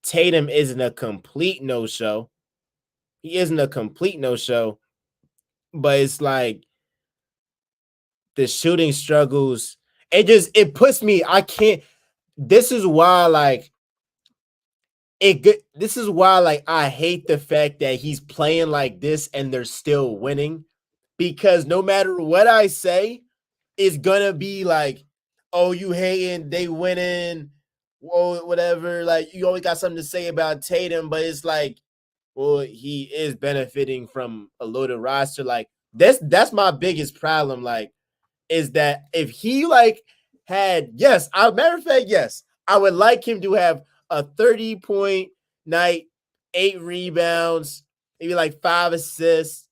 Tatum isn't a complete no-show. He isn't a complete no-show, but it's like the shooting struggles. It puts me, I can't. This is why I hate the fact that he's playing like this and they're still winning, because no matter what I say, it's gonna be like, oh, you hating, they winning, whoa, whatever. Like, you always got something to say about Tatum, but it's like, well, he is benefiting from a loaded roster. Like, that's my biggest problem. Like, is that if he yes, matter of fact, yes, I would like him to have a 30-point night, 8 rebounds, maybe like 5 assists,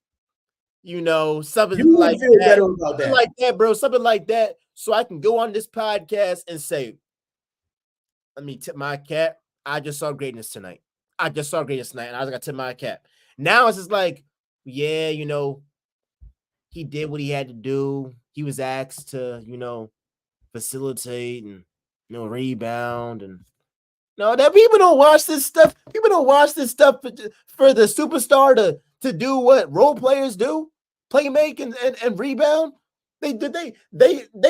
something You would like feel that. better about Something that. like that, bro. Something like that. So I can go on this podcast and say, let me tip my cap. I just saw greatness tonight. And I was gonna tip my cap. Now it's just like, yeah, he did what he had to do. He was asked to, facilitate and rebound and no, that people don't watch this stuff. People don't watch this stuff for the superstar to do what role players do, play make and rebound. They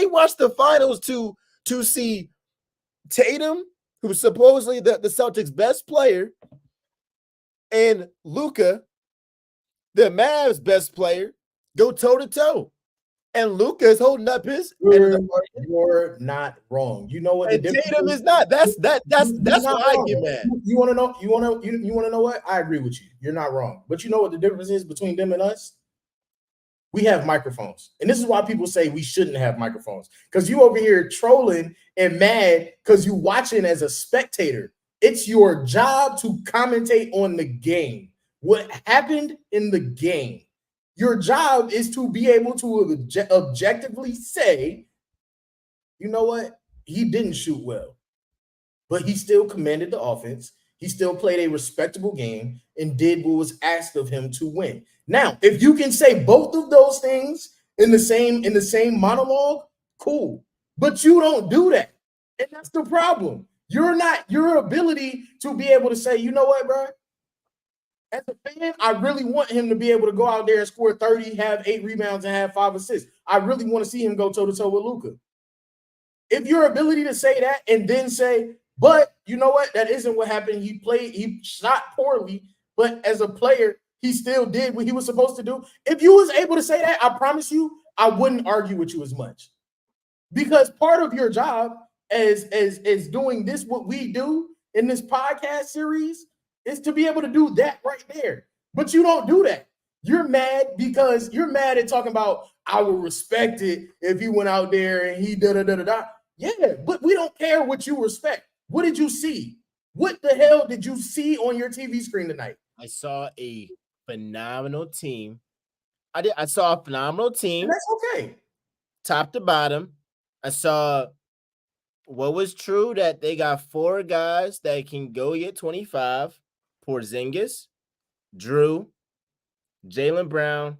watch the finals to see Tatum, who's supposedly the Celtics' best player, and Luka, the Mavs' best player, go toe to toe. And Luka is holding up his end of the bargain. You're not wrong. You know what the And difference Tatum is? is not. That's You're not why I wrong. get mad. You want to know? You want to know what? I agree with you. You're not wrong. But you know what the difference is between them and us? We have microphones. And this is why people say we shouldn't have microphones. Because you over here trolling and mad because you watching as a spectator. It's your job to commentate on the game. What happened in the game. Your job is to be able to objectively say, you know what? He didn't shoot well, but he still commanded the offense. He still played a respectable game and did what was asked of him to win. Now, if you can say both of those things in the same monologue, cool. But you don't do that. And that's the problem. Your ability to be able to say, you know what, bro? As a fan, I really want him to be able to go out there and score 30, have 8 rebounds, and have 5 assists. I really want to see him go toe to toe with Luka. If your ability to say that and then say, but you know what? That isn't what happened. He shot poorly, but as a player, he still did what he was supposed to do. If you was able to say that, I promise you, I wouldn't argue with you as much. Because part of your job as doing this, what we do in this podcast series, is to be able to do that right there. But you don't do that. You're mad because you're mad at talking about I would respect it if he went out there and he da da da da da. Yeah, but we don't care what you respect. What did you see? What the hell did you see on your TV screen tonight? I saw a phenomenal team. I saw a phenomenal team. And that's okay. Top to bottom. I saw what was true that they got 4 guys that can go get 25. Porzingis, Drew, Jaylen Brown,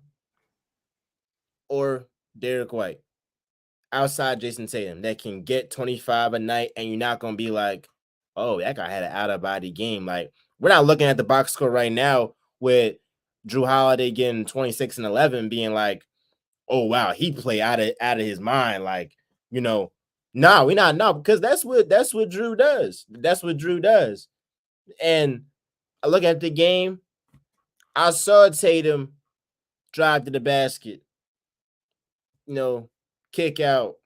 or Derek White. Outside Jason Tatum that can get 25 a night, and you're not gonna be like, oh, that guy had an out of body game. Like, we're not looking at the box score right now with Drew Holiday getting 26 and 11, being like, oh wow, he played out of his mind. Like, no, we're not. No, because that's what Drew does. That's what Drew does. And I look at the game. I saw Tatum drive to the basket. Kick out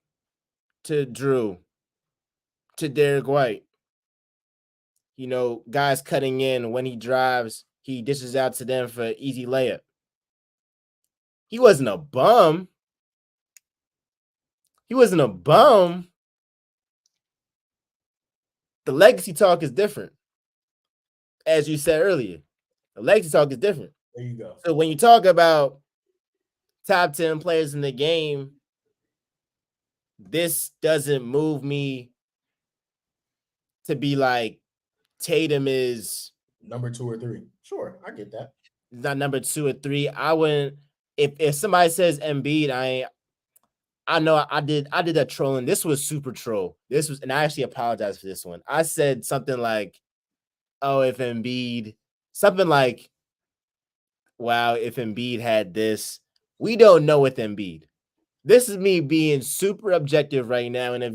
to Drew, to Derek White. Guys cutting in when he drives, he dishes out to them for easy layup. He wasn't a bum. The legacy talk is different. As you said earlier, the legacy talk is different. There you go. So when you talk about top 10 players in the game, this doesn't move me to be like Tatum is number 2 or 3. Sure, I get that. Not number 2 or 3. I wouldn't. If somebody says Embiid, I know I did that trolling. This was super troll. And I actually apologize for this one. I said something like, oh, if Embiid, something like, wow, if Embiid had this, we don't know with Embiid. This is me being super objective right now. And if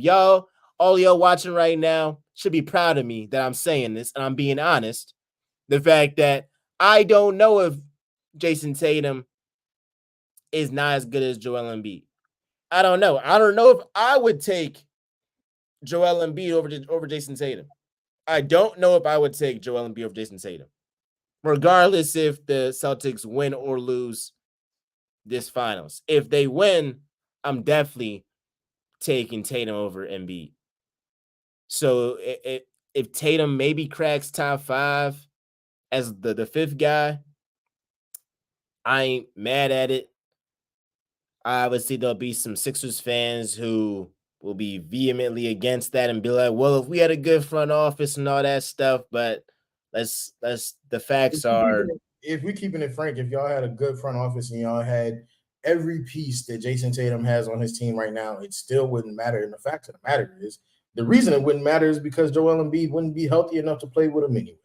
all y'all watching right now should be proud of me that I'm saying this and I'm being honest. The fact that I don't know if Jason Tatum is not as good as Joel Embiid. I don't know. I don't know if I would take Joel Embiid over Jason Tatum. I don't know if I would take Joel Embiid over Jason Tatum. Regardless if the Celtics win or lose this finals. If they win, I'm definitely taking Tatum over Embiid. So if Tatum maybe cracks top 5 as the fifth guy, I ain't mad at it. Obviously, there'll be some Sixers fans who will be vehemently against that and be like, "Well, if we had a good front office and all that stuff," but let's the facts are If we keeping it frank, if y'all had a good front office and y'all had every piece that Jason Tatum has on his team right now, it still wouldn't matter. And the fact of the matter is, the reason it wouldn't matter is because Joel Embiid wouldn't be healthy enough to play with him anyway.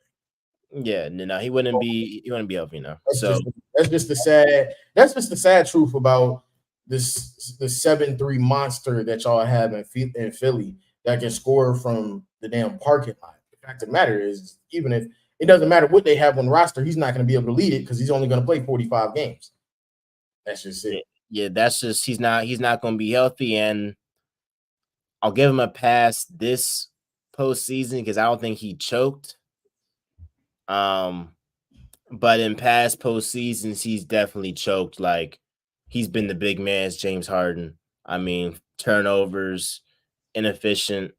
yeah, no, he wouldn't be healthy enough. That's just the sad truth about this the 7-3 monster that y'all have in Philly that can score from the damn parking lot. The fact of the matter is, even if it doesn't matter what they have on the roster, he's not going to be able to lead it because he's only going to play 45 games. That's just it. Yeah, that's just he's not going to be healthy, and I'll give him a pass this postseason because I don't think he choked. But in past postseasons, he's definitely choked. Like he's been the big man's James Harden. I mean, turnovers, inefficient.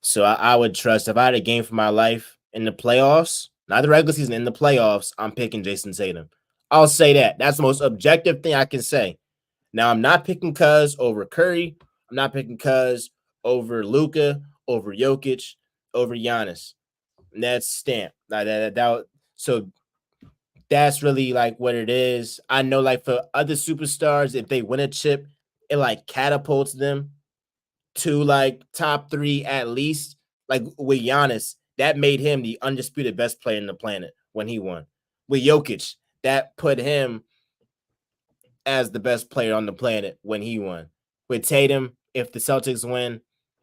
So I would trust if I had a game for my life in the playoffs, not the regular season, in the playoffs, I'm picking Jason Tatum. I'll say that. That's the most objective thing I can say. Now, I'm not picking Cuz over Curry. I'm not picking Cuz over Luka, over Jokic, over Giannis. And that's stamp. So that's really like what it is. I know, like for other superstars, if they win a chip, it like catapults them to like top 3 at least. Like with Giannis, that made him the undisputed best player in the planet when he won. With Jokic, that put him as the best player on the planet when he won. With Tatum, if the Celtics win,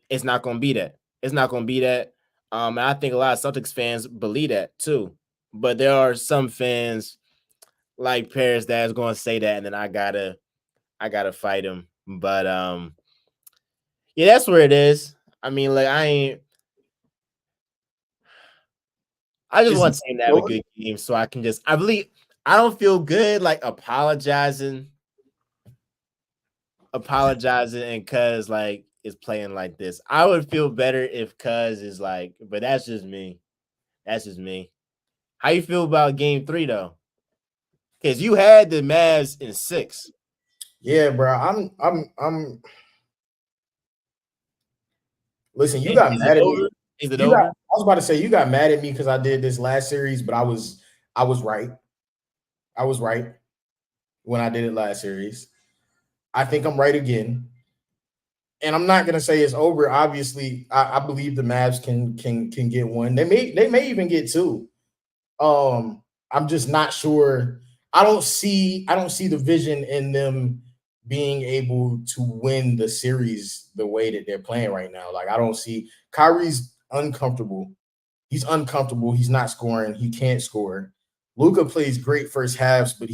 it's not going to be that. It's not going to be that. And I think a lot of Celtics fans believe that too. But there are some fans like Paris that's going to say that, and then I gotta fight him. But yeah, that's where it is. I mean, like I just want Tatum to have a good game so I can just I don't feel good like apologizing and Cuz like is playing like this. I would feel better if Cuz is like, but that's just me. That's just me. How you feel about game 3 though? Because you had the Mavs in 6. Yeah, bro. I'm listen, you got mad at me. Is it over? I was about to say you got mad at me because I did this last series, but I was right. I was right when I did it last series. I think I'm right again. And I'm not gonna say it's over. Obviously, I believe the Mavs can get one. They may even get two. I'm just not sure. I don't see the vision in them being able to win the series the way that they're playing right now. Like I don't see Kyrie's uncomfortable. He's uncomfortable. He's not scoring. He can't score. Luka plays great first halves, but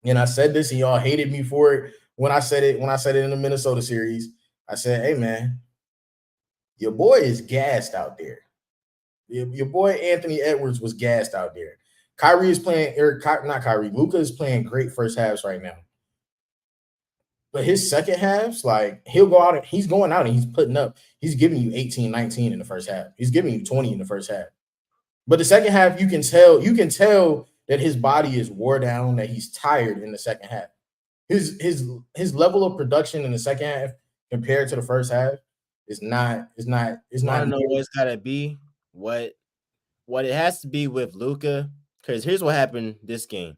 and I said this and y'all hated me for it when I said it in the Minnesota series. I said, hey man, your boy is gassed out there. Your boy Anthony Edwards was gassed out there. Kyrie is playing, not Kyrie, Luka is playing great first halves right now. But his second halves, like he'll go out and he's going out and he's putting up, he's giving you 18, 19 in the first half. He's giving you 20 in the first half. But the second half, you can tell that his body is wore down, that he's tired in the second half. His level of production in the second half compared to the first half is not. I don't know what it's gotta be. What it has to be with Luka, because here's what happened this game.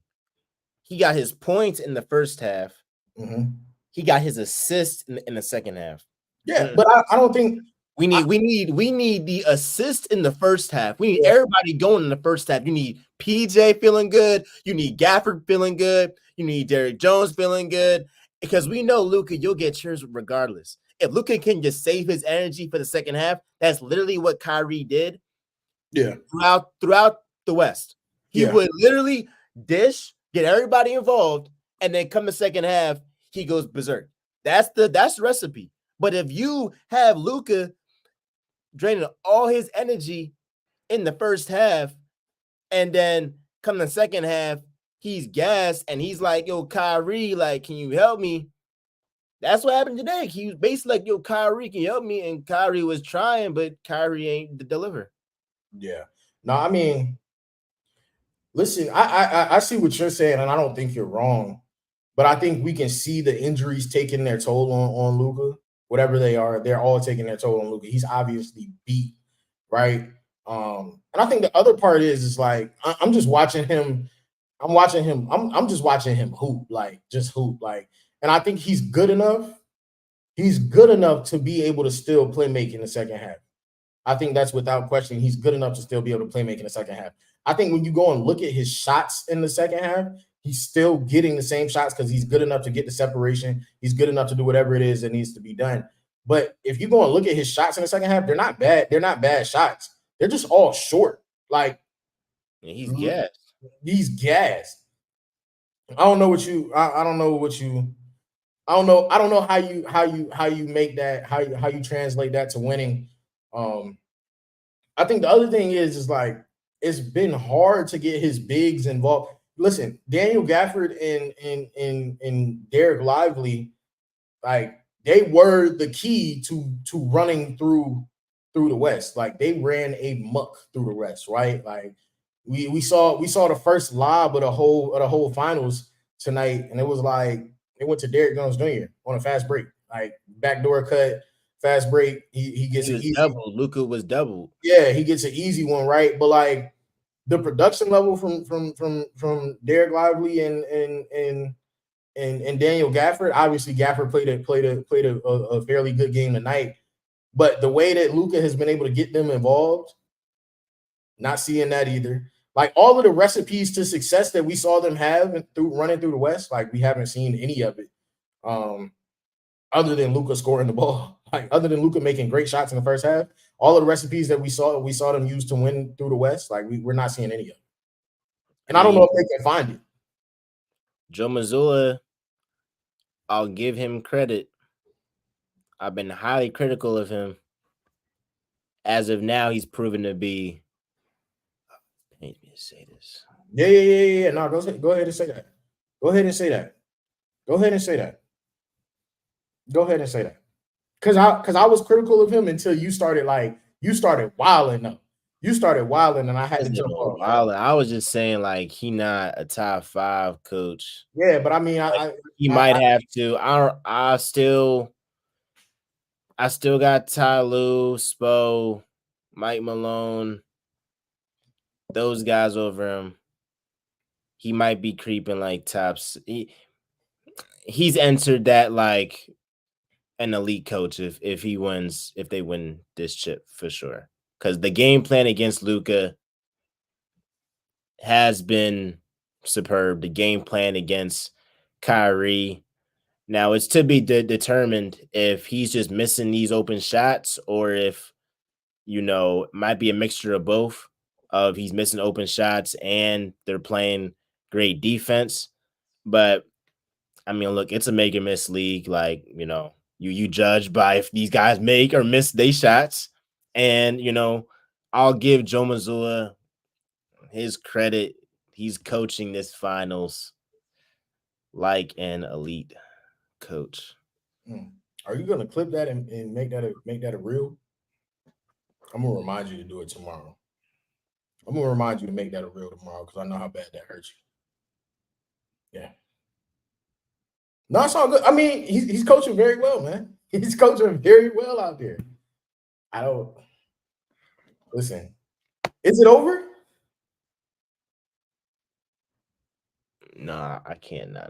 He got his points in the first half. Mm-hmm. He got his assists in the second half. Yeah, but I don't think we need the assist in the first half. We need everybody going in the first half. You need PJ feeling good. You need Gafford feeling good. You need Derrick Jones feeling good. Because we know, Luka, you'll get yours regardless. If Luka can just save his energy for the second half, that's literally what Kyrie did. Yeah. Throughout the West. He would literally dish, get everybody involved, and then come the second half, he goes berserk. That's the recipe. But if you have Luka draining all his energy in the first half, and then come the second half, he's gassed and he's like, yo, Kyrie, like, can you help me? That's what happened today. He was basically like, "Yo, Kyrie, can you help me?" And Kyrie was trying, but Kyrie ain't deliver. Yeah. No, I mean, listen, I see what you're saying, and I don't think you're wrong. But I think we can see the injuries taking their toll on Luka. Whatever they are, they're all taking their toll on Luka. He's obviously beat, right? And I think the other part is like I'm just watching him. I'm watching him. I'm just watching him hoop, like just hoop, like. And I think he's good enough. He's good enough to be able to still play make in the second half. I think that's without question. He's good enough to still be able to play make in the second half. I think when you go and look at his shots in the second half, he's still getting the same shots because he's good enough to get the separation. He's good enough to do whatever it is that needs to be done. But if you go and look at his shots in the second half, they're not bad. They're not bad shots. They're just all short. Like And he's gassed. he's gassed. I don't know what you. I don't know what you. I don't know. I don't know how you make that how you translate that to winning. Um, I think the other thing is like it's been hard to get his bigs involved. Listen, Daniel Gafford and Derek Lively, like they were the key to running through the West. Like they ran a muck through the West, right? Like we saw the first lob of the whole finals tonight, and it was like it went to Derek Jones Jr. on a fast break, like backdoor cut, fast break. He gets He an was easy, doubled. Luka was doubled. yeah, he gets an easy one, right? But like the production level from Derek Lively and Daniel Gafford, obviously Gafford played a fairly good game tonight. But the way that Luka has been able to get them involved, not seeing that either. Like all of the recipes to success that we saw them have through running through the West, like we haven't seen any of it. Other than Luka scoring the ball, like other than Luka making great shots in the first half, all of the recipes that we saw them use to win through the West, like we're not seeing any of it. And I I don't know mean, if they can find it. Joe Mazzulla, I'll give him credit. I've been highly critical of him. As of now, he's proven to be. Pains me to say this. Yeah. No, go ahead and say that. Go ahead and say that. Go ahead and say that. Go ahead and say that. Because I was critical of him until you started wilding up. You started wilding and I had to Wasn't jump a off. while. I was just saying, like, he not a top 5 coach. Yeah, but I mean, Like, he might have to. I still got Ty Lue, Spo, Mike Malone, those guys over him. He might be creeping like tops. He's entered that like an elite coach if they win this chip for sure. Because the game plan against Luca has been superb. The game plan against Kyrie. Now it's to be determined if he's just missing these open shots or if it might be a mixture of both. Of he's missing open shots and they're playing great defense. But I mean, look, it's a make or miss league. Like, you judge by if these guys make or miss their shots. And, I'll give Joe Mazzulla his credit. He's coaching this finals like an elite coach. Are you gonna clip that and make that a reel? I'm gonna remind you to do it tomorrow. I'm gonna remind you to make that a reel tomorrow because I know how bad that hurts you. Yeah. No, it's all good. I mean, he's coaching very well, man. He's coaching very well out there. I don't listen. Is it over? Nah, I can't. Nah.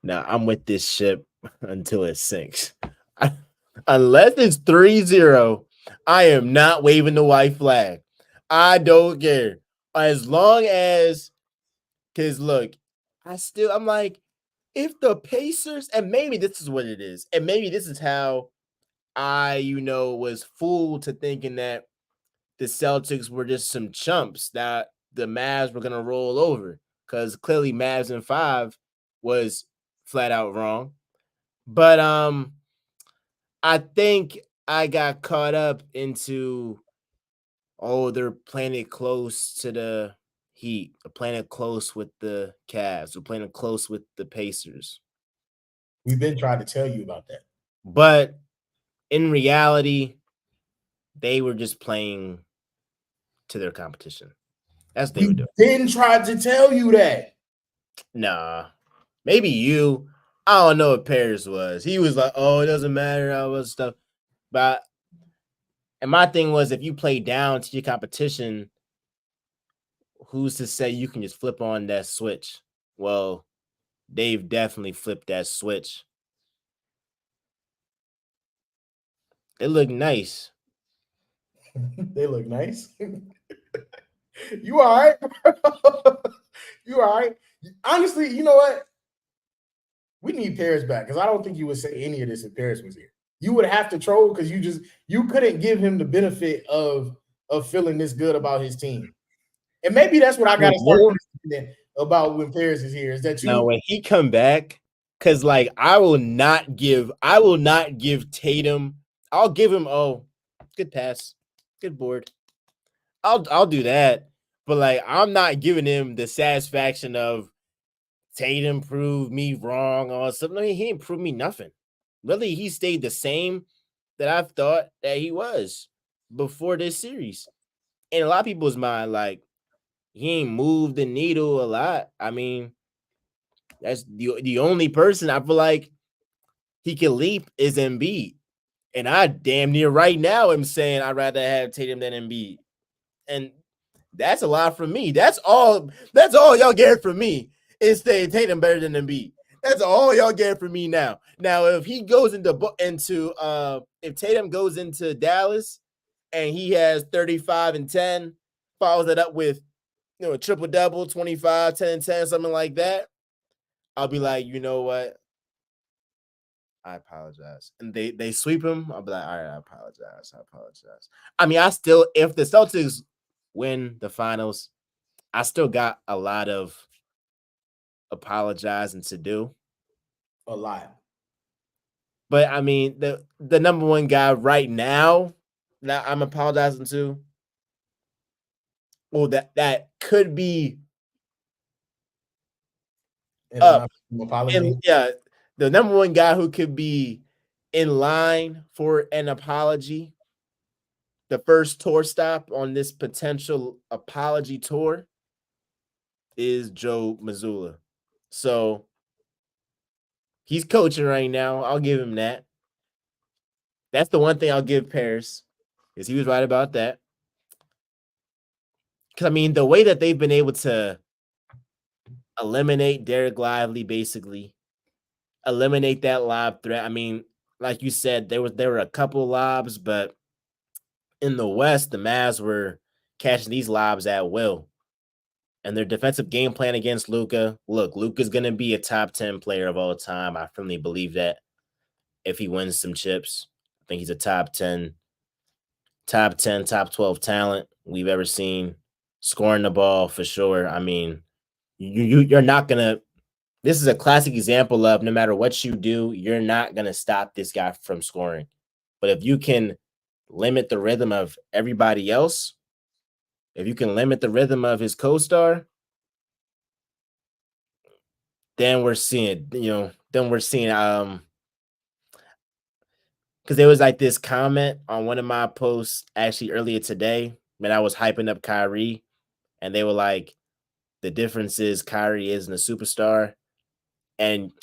Now I'm with this ship until it sinks. Unless it's 3-0, I am not waving the white flag. I don't care. As long as, because look, I'm like, if the Pacers, and maybe this is what it is, and maybe this is how I, was fooled to thinking that the Celtics were just some chumps that the Mavs were going to roll over, because clearly Mavs in 5 was flat out wrong. But I think I got caught up into, they're playing it close to the Heat, they're playing it close with the Cavs, they're playing it close with the Pacers. We've been trying to tell you about that. But in reality, they were just playing to their competition. That's what they were We've doing. been trying to tell you that. Nah, maybe you. I don't know what Paris was. He was like, "Oh, it doesn't matter all that stuff." But and my thing was, if you play down to your competition, who's to say you can just flip on that switch? Well, they've definitely flipped that switch. It looked nice. They look nice. You all right? You all right? Honestly, you know what? We need Paris back because I don't think you would say any of this if Paris was here. You would have to troll because you couldn't give him the benefit of feeling this good about his team. And maybe that's what I got to start understanding about when Paris is here is that Now you when he come back, because like I will not give Tatum. I'll give him good pass, good board. I'll do that, but like I'm not giving him the satisfaction of Tatum proved me wrong or something. I mean, he didn't prove me nothing. Really, he stayed the same that I thought that he was before this series. In a lot of people's mind, like he ain't moved the needle a lot. I mean, that's the only person I feel like he can leap is Embiid. And I damn near right now am saying I'd rather have Tatum than Embiid. And that's a lot from me. That's all y'all get from me is saying Tatum better than Embiid. That's all y'all get from me now. Now, if he goes into if Tatum goes into Dallas and he has 35 and 10, follows it up with a triple double, 25, 10 and 10, something like that, I'll be like, you know what? I apologize. And they sweep him. I'll be like, all right, I apologize. I mean, I still, if the Celtics win the finals, I still got a lot of apologizing to do. a lot. But I mean, the number one guy right now that I'm apologizing to, well, that could be In up. line from apology. And yeah, the number one guy who could be in line for an apology, the first tour stop on this potential apology tour is Joe Mazzulla. So he's coaching right now. I'll give him that. That's the one thing I'll give Paris, is he was right about that. Because I mean, the way that they've been able to eliminate Derek Lively, basically eliminate that lob threat. I mean, like you said, there were a couple lobs, but in the West, the Mavs were catching these lobs at will. And their defensive game plan against Luka. Look, Luka's gonna be a top 10 player of all time. I firmly believe that. If he wins some chips, I think he's a top 10, top 12 talent we've ever seen. Scoring the ball for sure. I mean, you're not gonna. This is a classic example of no matter what you do, you're not gonna stop this guy from scoring. But if you can limit the rhythm of everybody else, if you can limit the rhythm of his co-star, then we're seeing, because there was like this comment on one of my posts actually earlier today when I was hyping up Kyrie, and they were like, the difference is Kyrie isn't a superstar. And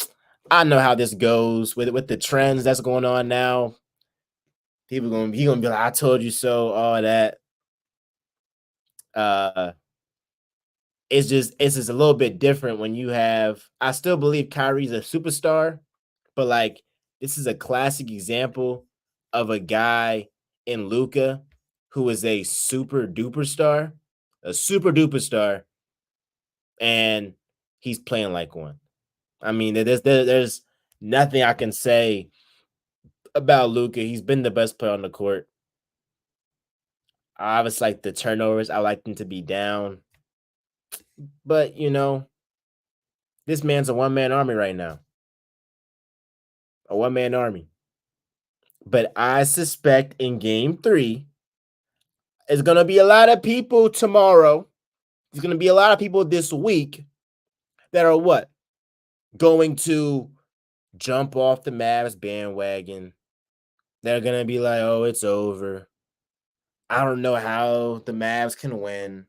I know how this goes with the trends that's going on now. People he gonna be like, I told you so, all that. Uh it's just a little bit different when you have, I still believe Kyrie's a superstar, but like this is a classic example of a guy in Luca who is a super duper star, and he's playing like one. I mean, there's nothing I can say about Luca. He's been the best player on the court. I obviously like the turnovers. I like them to be down. But, this man's a one-man army right now. A one-man army. But I suspect in game 3, there's going to be a lot of people tomorrow. There's going to be a lot of people this week that are what? Going to jump off the Mavs bandwagon. They're gonna be like, "Oh, it's over." I don't know how the Mavs can win,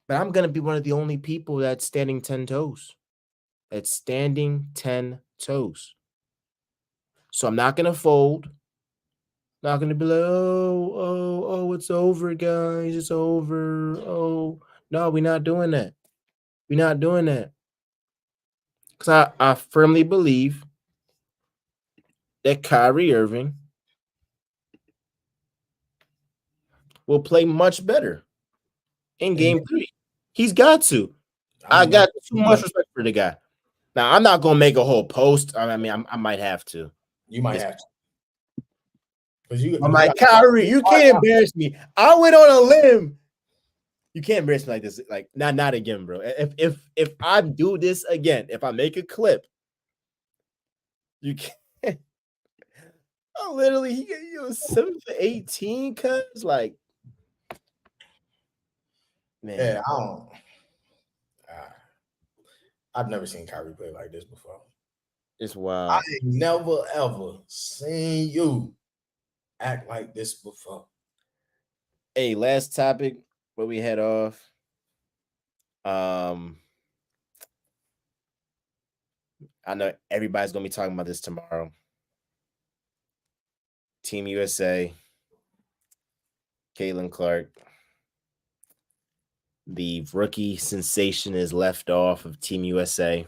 but I'm gonna be one of the only people that's standing 10 toes. It's standing 10 toes. So I'm not gonna fold. Not gonna be like, oh, it's over, guys. It's over. Oh, no, we're not doing that. We're not doing that. Because I firmly believe that Kyrie Irving will play much better in game 3. He's got to. I got too much respect for the guy. Now, I'm not gonna make a whole post. I mean, I might have to. You might have to. I'm like, Kyrie, you can't embarrass me. I went on a limb. You can't embarrass me like this. Like, not again, bro. If I do this again, if I make a clip, you can't. Oh, literally, he got 7 for 18, cuz like, man. Yeah, I don't. I've never seen Kyrie play like this before. It's wild. I ain't never ever seen you act like this before. Hey, last topic where we head off. I know everybody's gonna be talking about this tomorrow. Team USA, Caitlin Clark. The rookie sensation is left off of Team USA.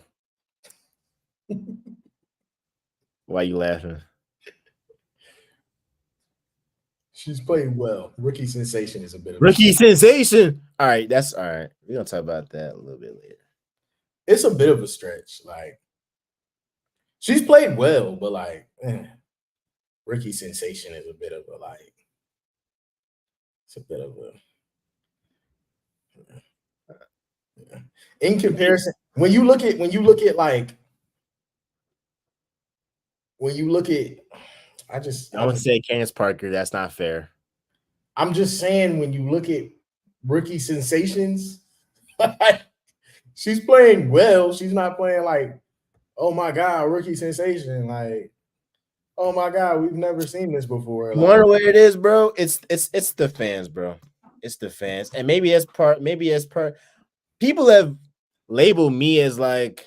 Why are you laughing? She's playing well. Rookie sensation is a bit of rookie sensation. All right, that's all right. We're gonna talk about that a little bit later. It's a bit of a stretch. Like, she's played well, but like, rookie sensation is a bit of a like. It's a bit of a. Yeah. In comparison, when you look at I would say Candace Parker. That's not fair. I'm just saying, when you look at rookie sensations, she's playing well. She's not playing like, oh my god, rookie sensation. Like, oh my god, we've never seen this before. You wonder where it is, bro? It's the fans, bro. It's the fans, and maybe as part. People have labeled me as like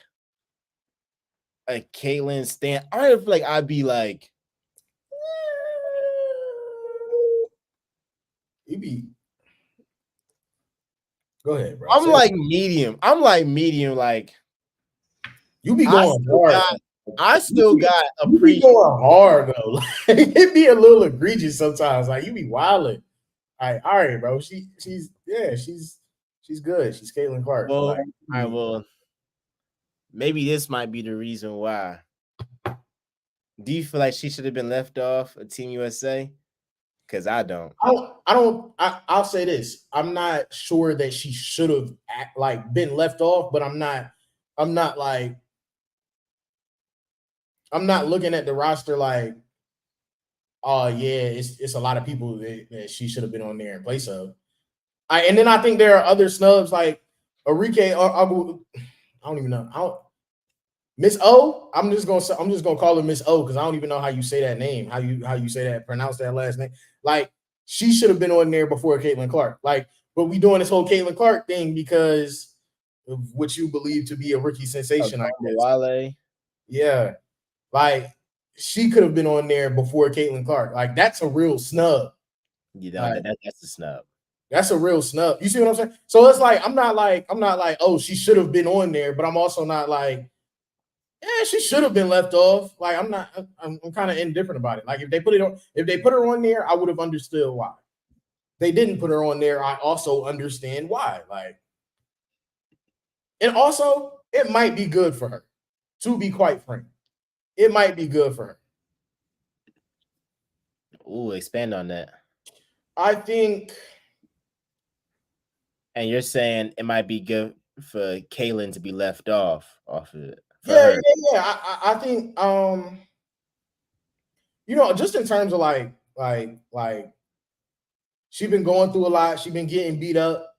a Caitlyn stan. I feel like I'd be like, you be. Go ahead, bro. I'm like medium. Like, you be going hard. I still got a pre going hard though. Like, it be a little egregious sometimes. Like, you be wilding. All right, bro. She's good. She's Caitlin Clark. Well, like, all right, well, maybe this might be the reason why. Do you feel like she should have been left off of Team USA? Because I don't. I'll say this. I'm not sure that she should have been left off, but I'm not looking at the roster like, oh yeah, it's a lot of people that she should have been on there in place of. And then I think there are other snubs like Enrique. I don't even know. Miss O. I'm just gonna call her Miss O because I don't even know how you say that name. How you say that? Pronounce that last name. Like, she should have been on there before Caitlin Clark. Like, but we doing this whole Caitlin Clark thing because of what you believe to be a rookie sensation. Wale. Yeah, like, she could have been on there before Caitlin Clark. Like, that's a real snub. Yeah, that's a snub. That's a real snub. You see what I'm saying? So it's like I'm not like, oh, she should have been on there, but I'm also not like, yeah, she should have been left off. Like, I'm kind of indifferent about it. Like, if they put her on there, I would have understood why. They didn't put her on there. I also understand why. Like, and also it might be good for her, to be quite frank. It might be good for her. Ooh, expand on that. I think. And you're saying it might be good for Kaylin to be left off of it. Yeah. I think just in terms of like she's been going through a lot. She's been getting beat up.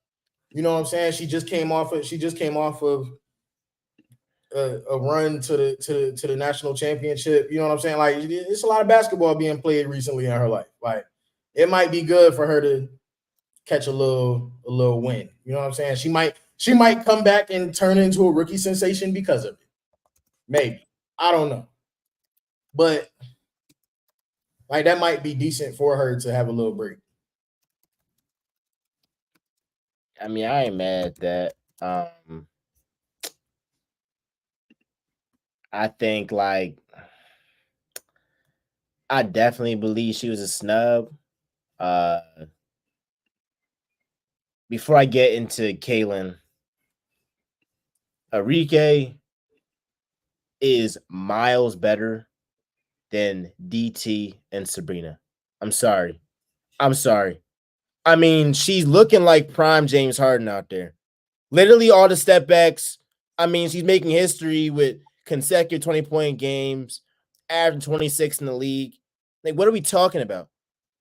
You know what I'm saying? She just came off of a run to the national championship. You know what I'm saying? Like it's a lot of basketball being played recently in her life. Like it might be good for her to catch a little win. You know what I'm saying? She might come back and turn into a rookie sensation because of it. Maybe. I don't know. But like that might be decent for her to have a little break. I mean, I ain't mad at that. I think like I definitely believe she was a snub. Uh Before I get into Kaylin, Enrique is miles better than DT and Sabrina. I'm sorry. I'm sorry. I mean, she's looking like prime James Harden out there. Literally all the step backs. I mean, she's making history with consecutive 20-point games, averaging 26 in the league. Like, what are we talking about?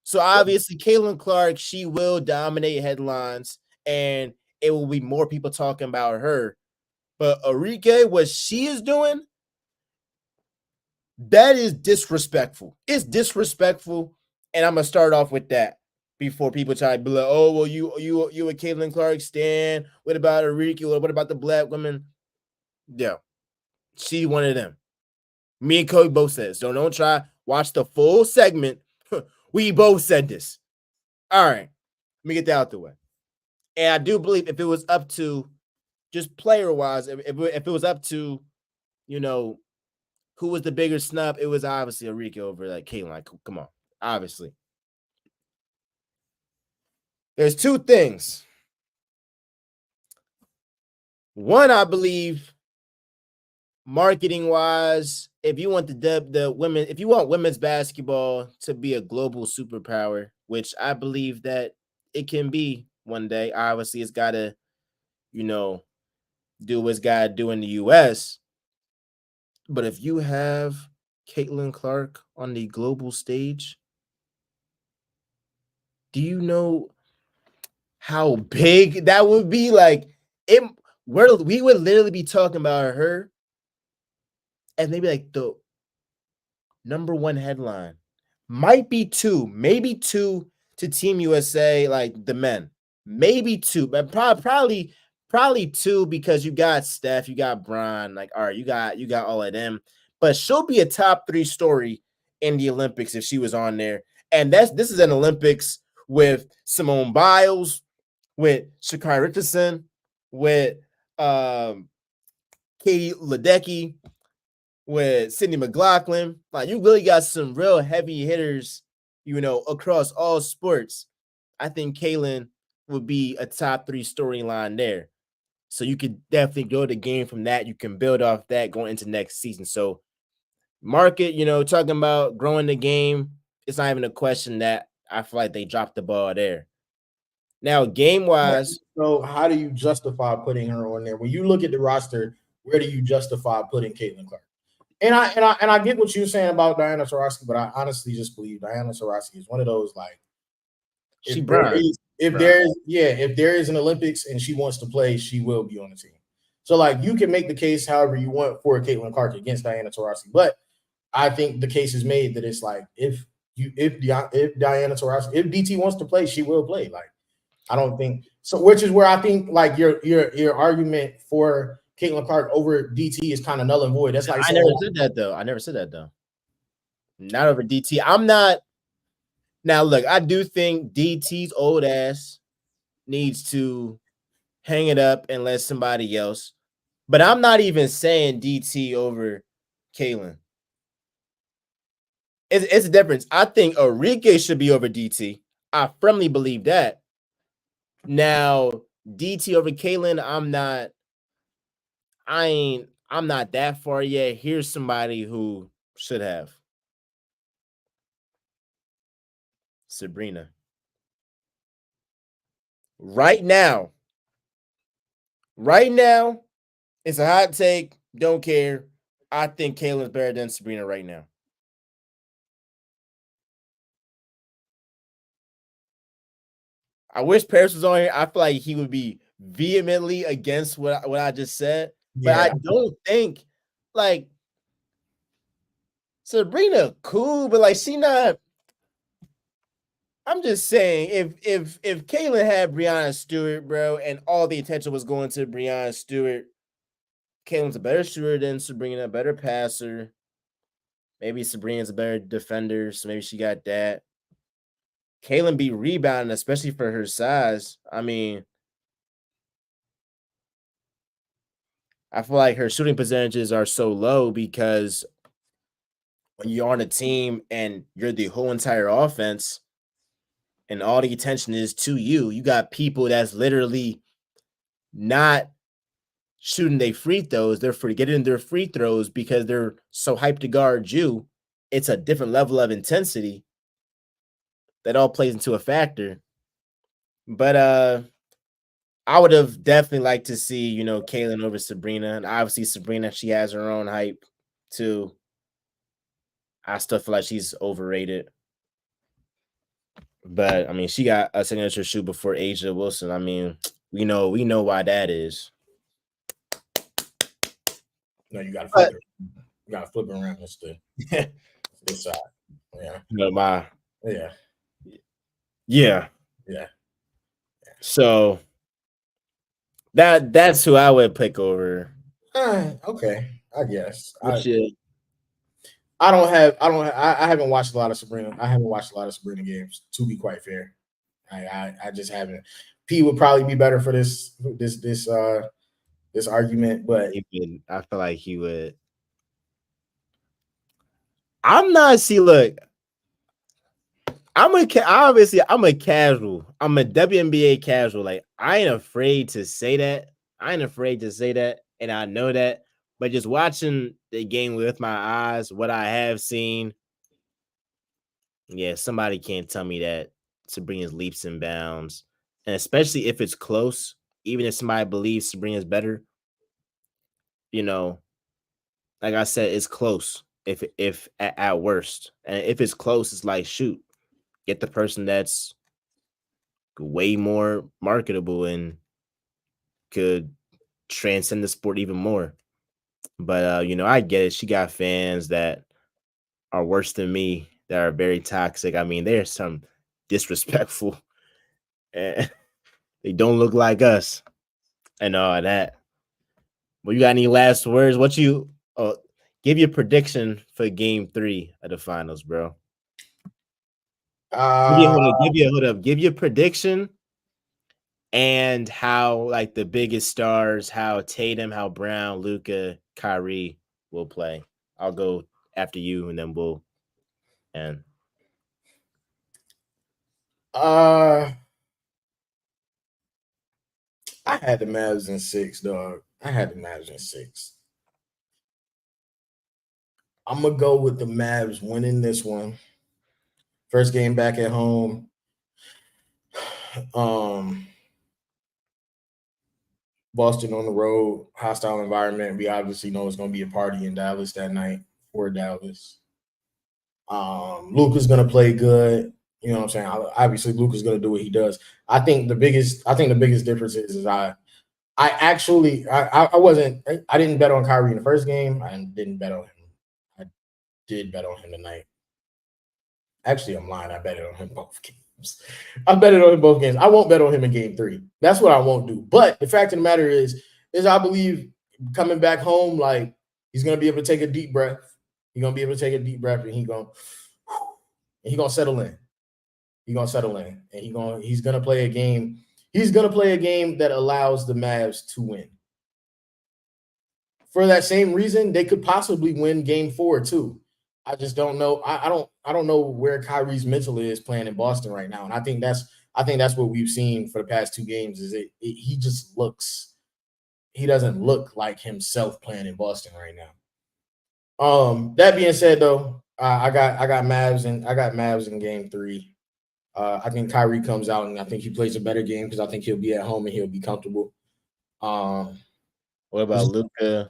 So obviously, Caitlin Clark, she will dominate headlines, and it will be more people talking about her. But Enrique, what she is doing, that is disrespectful. It's disrespectful, and I'm gonna start off with that before people try to be like, "Oh, well, you a Caitlin Clark stan? What about Enrique? What about the black women?" Yeah, she one of them. Me and Cody both said so. Don't try. Watch the full segment. We both said this. All right, let me get that out the way. And I do believe if it was up to just player wise, if it was up to you know who was the bigger snub, it was obviously Enrique over like Caitlin. Like, come on, obviously. There's two things. One, I believe, marketing wise, if you want the women, if you want women's basketball to be a global superpower, which I believe that it can be one day. Obviously, it's gotta, you know, do what's gotta do in the US. But if you have Caitlin Clark on the global stage, do you know how big that would be? Like it we would literally be talking about her as maybe like the number one headline. Might be two, maybe two to Team USA, like the men. Maybe two, but probably two because you got Steph, you got Bron, like all right, you got all of them. But she'll be a top three story in the Olympics if she was on there. And this is an Olympics with Simone Biles, with Sha'Carri Richardson, with Katie Ledecky, with Sydney McLaughlin. Like you really got some real heavy hitters, across all sports. I think Kaylin would be a top three storyline there. So you could definitely go the game from that. You can build off that going into next season. So market, talking about growing the game, it's not even a question that I feel like they dropped the ball there. Now, game wise, So how do you justify putting her on there? When you look at the roster, where do you justify putting Caitlin Clark? And I get what you're saying about Diana Taurasi, but I honestly just believe Diana Taurasi is one of those like she Brian. if there is an Olympics and she wants to play, she will be on the team. So like you can make the case however you want for Caitlin Clark against Diana Taurasi, but I think the case is made that it's like if Diana Taurasi, if DT wants to play, she will play. Like I don't think so, which is where I think like your argument for Caitlin Clark over DT is kind of null and void. That's like I saying, never said that though. I never said that though. Not over DT. I'm not. Now look, I do think DT's old ass needs to hang it up and let somebody else. But I'm not even saying DT over Kalen. It's a difference. I think Enrique should be over DT. I firmly believe that. Now, DT over Kalen, I'm not that far yet. Here's somebody who should have. Sabrina. Right now, it's a hot take. Don't care. I think Kayla's better than Sabrina right now. I wish Paris was on here. I feel like he would be vehemently against what I just said. but I Yeah, don't think like Sabrina cool, but like she not. I'm just saying, if Caitlyn had Breonna Stewart, bro, and all the attention was going to Breonna Stewart, Caitlyn's a better shooter than Sabrina, a better passer. Maybe Sabrina's a better defender, so maybe she got that. Caitlyn be rebounding, especially for her size. I mean, I feel like her shooting percentages are so low because when you're on a team and you're the whole entire offense and all the attention is to you, you got people that's literally not shooting their free throws. They're forgetting their free throws because they're so hyped to guard you. It's a different level of intensity that all plays into a factor. But I would have definitely liked to see, Kaylin over Sabrina. And obviously Sabrina, she has her own hype too. I still feel like she's overrated. But I mean, she got a signature shoot before Asia Wilson. I mean, we know why that is. no, you got to flip But it. You got to flip it around. It's this side. Yeah, my yeah, yeah. yeah. So that's who I would pick over. Okay, I guess. Which is I haven't watched a lot of Sabrina. I haven't watched a lot of Sabrina games, to be quite fair. I just haven't. P would probably be better for this argument, but I feel like he would. I'm not. See, look, obviously I'm a casual. I'm a WNBA casual. Like I ain't afraid to say that. And I know that. But just watching the game with my eyes, what I have seen, yeah, somebody can't tell me that Sabrina's leaps and bounds, and especially if it's close. Even if somebody believes Sabrina's better, you know, like I said, it's close. If at worst, and if it's close, it's like shoot, get the person that's way more marketable and could transcend the sport even more. But I get it. She got fans that are worse than me, that are very toxic. I mean, there's some disrespectful and they don't look like us and all that. Well, you got any last words? What you give your prediction for game 3 of the finals, bro? uh, Give your prediction and how like the biggest stars, how Tatum, how Brown, Luca, Kyrie will play. I'll go after you, and then we'll end. uh, I had the Mavs in 6, dog. I had the Mavs in 6. I'm gonna go with the Mavs winning this one. First game back at home. Um, Boston on the road, hostile environment. We obviously know it's gonna be a party in Dallas that night for Dallas. Luka's gonna play good. You know what I'm saying? Obviously, Luka's gonna do what he does. I think the biggest difference is I wasn't I didn't bet on Kyrie in the first game. I didn't bet on him. I did bet on him tonight. Actually, I'm lying. I betted on him both games. I betted on him both games. I won't bet on him in game 3. That's what I won't do. But the fact of the matter is I believe coming back home, like he's gonna be able to take a deep breath. He's gonna be able to take a deep breath, and he gonna settle in. He's gonna settle in, and he's gonna play a game. He's gonna play a game that allows the Mavs to win. For that same reason, they could possibly win game 4 too. I just don't know. I don't know where Kyrie's mental is playing in Boston right now. And I think that's what we've seen for the past 2 games is he doesn't look like himself playing in Boston right now. That being said though, I got Mavs in game 3. I think Kyrie comes out and I think he plays a better game because I think he'll be at home and he'll be comfortable. Um, What about Luca,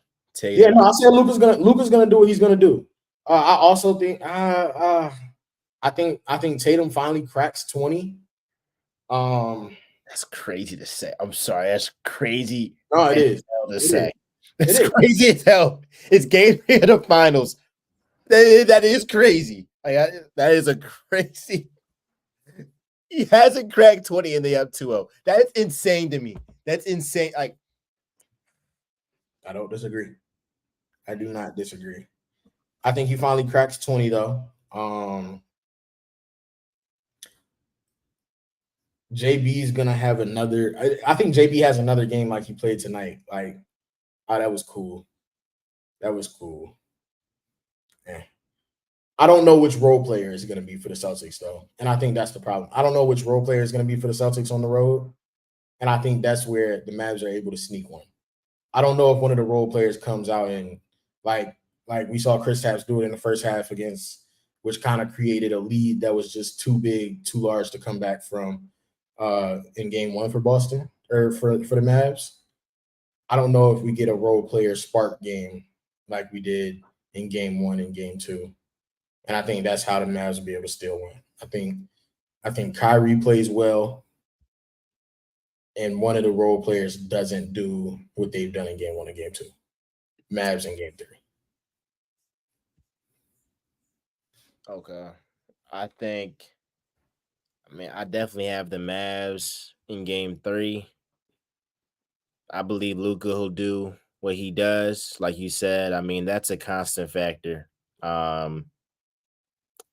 Yeah, Tatum? no, I said Luca's gonna do what he's gonna do. I also think I think Tatum finally cracks 20. Um, That's crazy to say. I'm sorry. That's crazy no, it as is. hell to It is. say. It It's is. crazy as hell. It's game 3 of the finals. That is crazy. That is a crazy. He hasn't cracked 20 and they up 2-0. That's insane to me. That's insane. Like, I don't disagree. I do not disagree. I think he finally cracks 20 though. JB's gonna have another. I think JB has another game like he played tonight. Like, oh, that was cool. That was cool. Yeah. I don't know which role player is going to be for the Celtics though, and I think that's the problem. I don't know which role player is going to be for the Celtics on the road, and I think that's where the Mavs are able to sneak one. I don't know if one of the role players comes out and like like we saw Chris Tapps do it in the first half against, which kind of created a lead that was just too big, too large to come back from in game 1 for Boston or for the Mavs. I don't know if we get a role player spark game like we did in game 1 and game 2. And I think that's how the Mavs will be able to still win. I think Kyrie plays well, and one of the role players doesn't do what they've done in game 1 and game 2. Mavs in game 3. okay. I think, I definitely have the Mavs in game 3. I believe Luca will do what he does. Like you said, that's a constant factor. Um,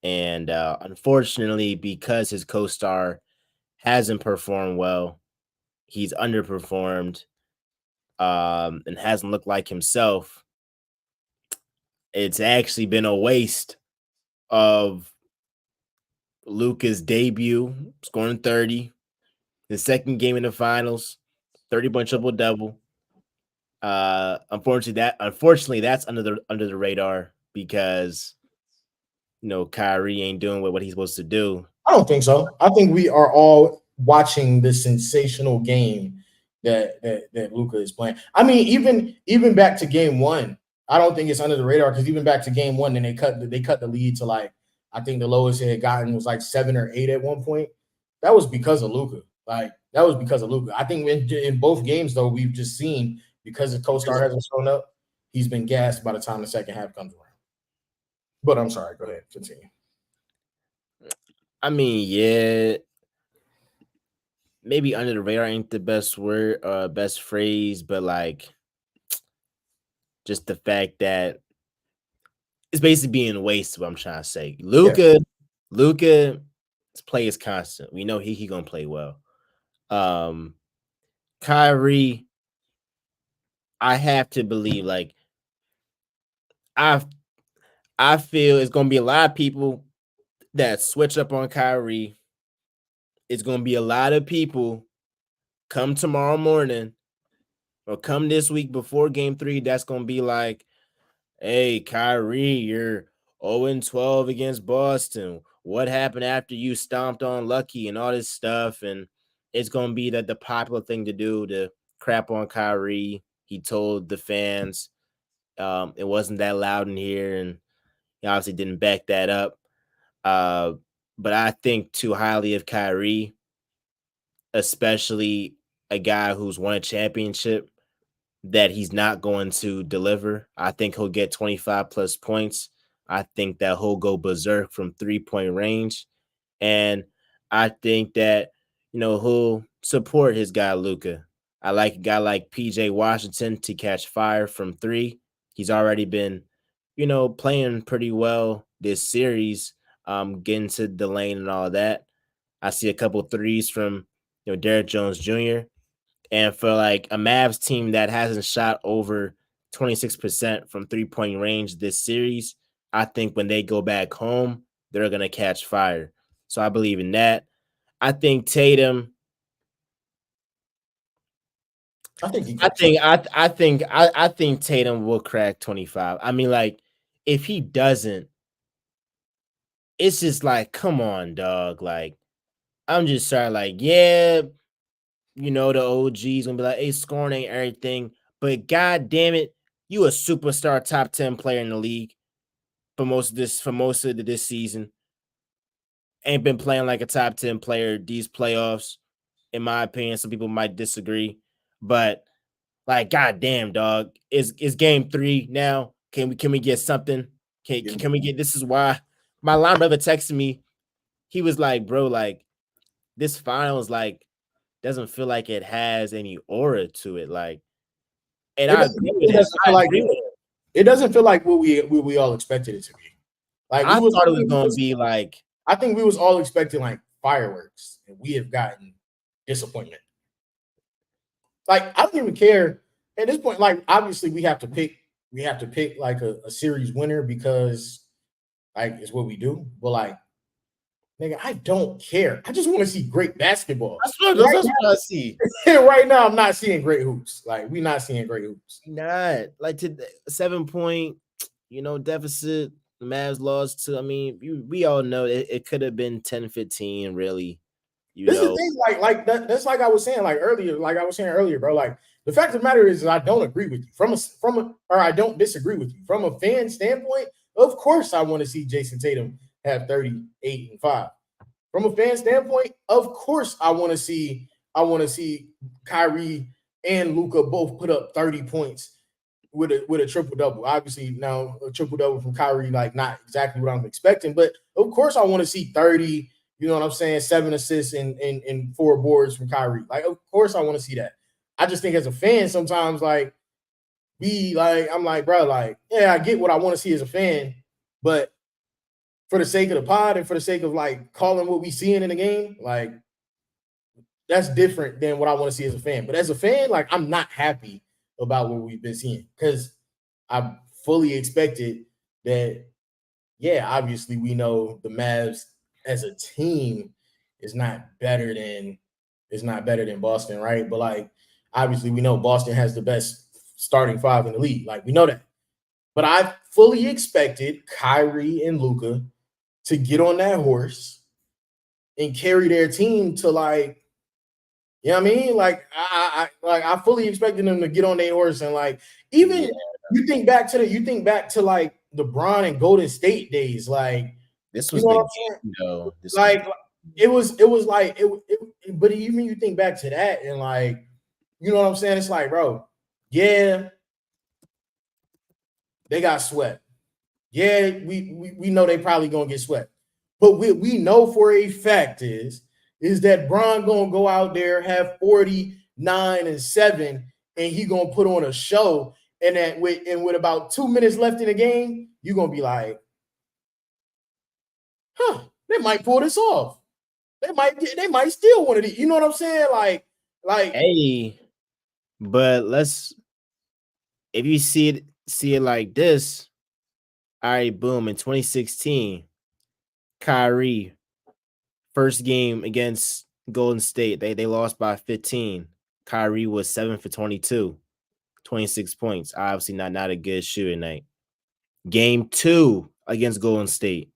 and unfortunately, because his co-star hasn't performed well, he's underperformed, and hasn't looked like himself. It's actually been a waste of Luca's debut, scoring 30, the second game in the finals, 30-point triple double. Unfortunately, that's under the radar because Kyrie ain't doing what he's supposed to do. I don't think so. I think we are all watching the sensational game that Luca is playing. I mean, even back to game 1, I don't think it's under the radar because even back to game 1, then they cut the lead to like I think the lowest it had gotten was like 7 or 8 at one point. That was because of Luca. Like that was because of Luca. I think in both games though we've just seen because the co-star hasn't shown up, he's been gassed by the time the second half comes around. But I'm sorry. Go ahead. Continue. Yeah, maybe under the radar ain't the best word, best phrase, but like just the fact that it's basically being wasted. What I'm trying to say, Yeah. Luca, his play is constant. We know he gonna play well. Um, Kyrie, I have to believe like I I feel it's gonna be a lot of people that switch up on Kyrie. It's gonna be a lot of people come tomorrow morning or come this week before game 3. That's gonna be like, hey, Kyrie, you're 0-12 against Boston. What happened after you stomped on Lucky and all this stuff? And it's gonna be the popular thing to do to crap on Kyrie. He told the fans it wasn't that loud in here, and he obviously didn't back that up. Uh, but I think too highly of Kyrie, especially a guy who's won a championship, that he's not going to deliver. I think he'll get 25 plus points. I think that he'll go berserk from 3-point range. And I think that, he'll support his guy, Luca. I like a guy like PJ Washington to catch fire from 3. He's already been, playing pretty well this series, getting to the lane and all that. I see a couple threes from, Derrick Jones Jr. And for like a Mavs team that hasn't shot over 26% from 3-point range this series, I think when they go back home, they're going to catch fire. So I believe in that. I think Tatum. I think he I cracks it. think I think Tatum will crack 25. Like if he doesn't, it's just like, come on, dog. Like I'm just sorry. Like yeah, the OG's gonna be like, hey, scoring ain't everything. But god damn it, you a superstar top 10 player in the league for most of this season. Ain't been playing like a top 10 player these playoffs, in my opinion. Some people might disagree. But Like, goddamn, dog. Is game 3 now? Can we get something? Can we get this? Is why my line brother texted me. He was like, bro, like this finals, like, doesn't feel like it has any aura to it. Like, and It I doesn't, agree with it him. doesn't feel I like agree with him. it doesn't feel like what we all expected it to be. Like I thought it was gonna be like, I think we was all expecting like fireworks, and we have gotten disappointment. Like I don't even care at this point. Like obviously we have to pick like a series winner because like it's what we do. But like nigga, I don't care. I just want to see great basketball. that's what I see. Right now, I'm not seeing great hoops. Like we're not seeing great hoops. Not like to 7-point, deficit. The Mavs lost to. I mean, we all know it could have been 10-15. Really, This is the thing, like that's like I was saying earlier, bro. Like the fact of the matter is I don't agree with you or I don't disagree with you from a fan standpoint. Of course, I want to see Jason Tatum have 38 and 5. From a fan standpoint, of course, I want to see Kyrie and Luka both put up 30 points with a triple double. Obviously, now a triple double from Kyrie, like not exactly what I'm expecting, but of course, I want to see 30. You know what I'm saying? 7 assists and 4 boards from Kyrie. Like, of course, I want to see that. I just think as a fan, sometimes like I'm like, bro, like, yeah, I get what I want to see as a fan, but for the sake of the pod and for the sake of like calling what we seeing in the game, like that's different than what I want to see as a fan. But as a fan, like I'm not happy about what we've been seeing because I fully expected that. Yeah, obviously we know the Mavs as a team is not better than Boston, right? But like obviously we know Boston has the best starting 5 in the league. Like we know that. But I fully expected Kyrie and Luka to get on that horse and carry their team to like, you know what I mean? Like I fully expected them to get on their horse and like even you think back to like LeBron and Golden State days, like this you was know the what I'm saying? game, though. Like it was like but even you think back to that and like you know what I'm saying? It's like, bro, yeah, they got swept. Yeah, we know they probably gonna get swept. But we know for a fact is that Bron gonna go out there, have 49 and 7, and he gonna put on a show. And that with about 2 minutes left in the game, you're gonna be like, they might pull this off. They might steal one of these. You know what I'm saying? Like, hey, but if you see it like this, all right, boom. In 2016, Kyrie, first game against Golden State, they lost by 15. Kyrie was 7 for 22, 26 points. Obviously not a good shooting night. Game 2 against Golden State,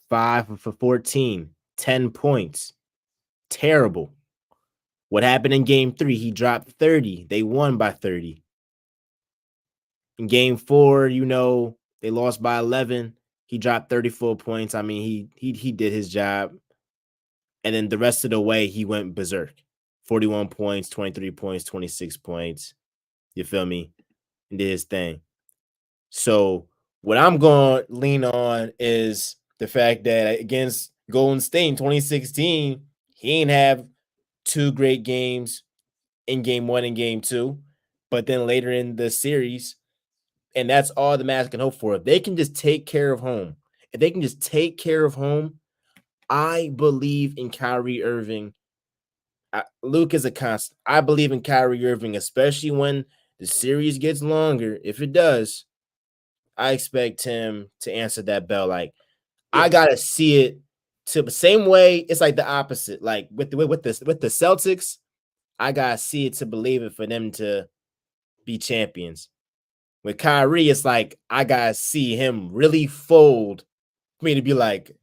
5 for 14, 10 points. Terrible. What happened in game 3? He dropped 30. They won by 30. In game 4, they lost by 11. He dropped 34 points. I mean, he did his job. And then the rest of the way, he went berserk. 41 points, 23 points, 26 points. You feel me? And did his thing. So what I'm going to lean on is the fact that against Golden State in 2016, he ain't have 2 great games in game 1 and game 2. But then later in the series, and that's all the Mavs can hope for. If they can just take care of home, I believe in Kyrie Irving. Luke is a constant. I believe in Kyrie Irving, especially when the series gets longer. If it does, I expect him to answer that bell. Like I gotta see it. To the same way, it's like the opposite. Like with the Celtics, I gotta see it to believe it for them to be champions. With Kyrie, it's like I gotta see him really fold for me to be like,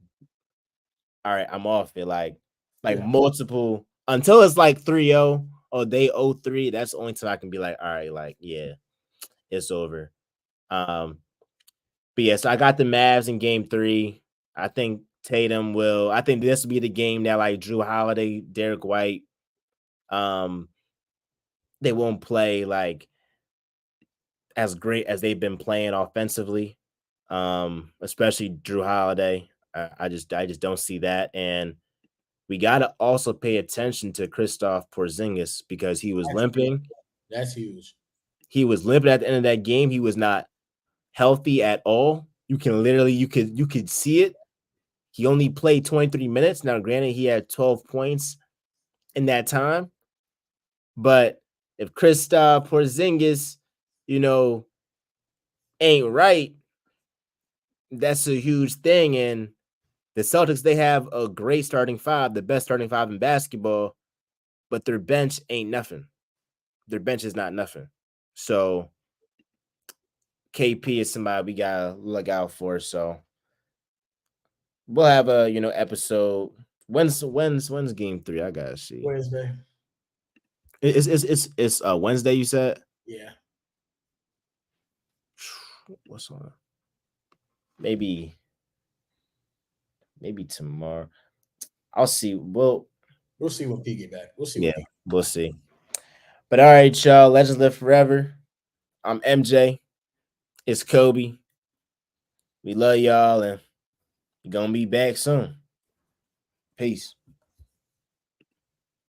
all right, I'm off it. Like multiple until it's like 3-0 or they 0-3. That's the only time I can be like, all right, like, yeah, it's over. But yeah, so I got the Mavs in game 3. I think I think this will be the game that like Drew Holiday, Derek White, they won't play like as great as they've been playing offensively. Especially Drew Holiday. I just don't see that. And we gotta also pay attention to Christoph Porzingis because he was That's huge. limping. That's huge. He was limping at the end of that game. He was not healthy at all. You could see it. He only played 23 minutes. Now, granted, he had 12 points in that time. But if Kristaps Porzingis, you know, ain't right, that's a huge thing. And the Celtics, they have a great starting five, the best starting five in basketball, but their bench ain't nothing. Their bench is not nothing. So KP is somebody we gotta look out for. So we'll have a episode. When's game 3? I gotta see. Wednesday. It's Wednesday. You said Yeah. what's on? Maybe tomorrow. I'll see. We'll see when P get back. We'll see Yeah, when P. we'll see. But all right, y'all. Legends live forever. I'm MJ. It's Kobe. We love y'all, and we're gonna be back soon. Peace.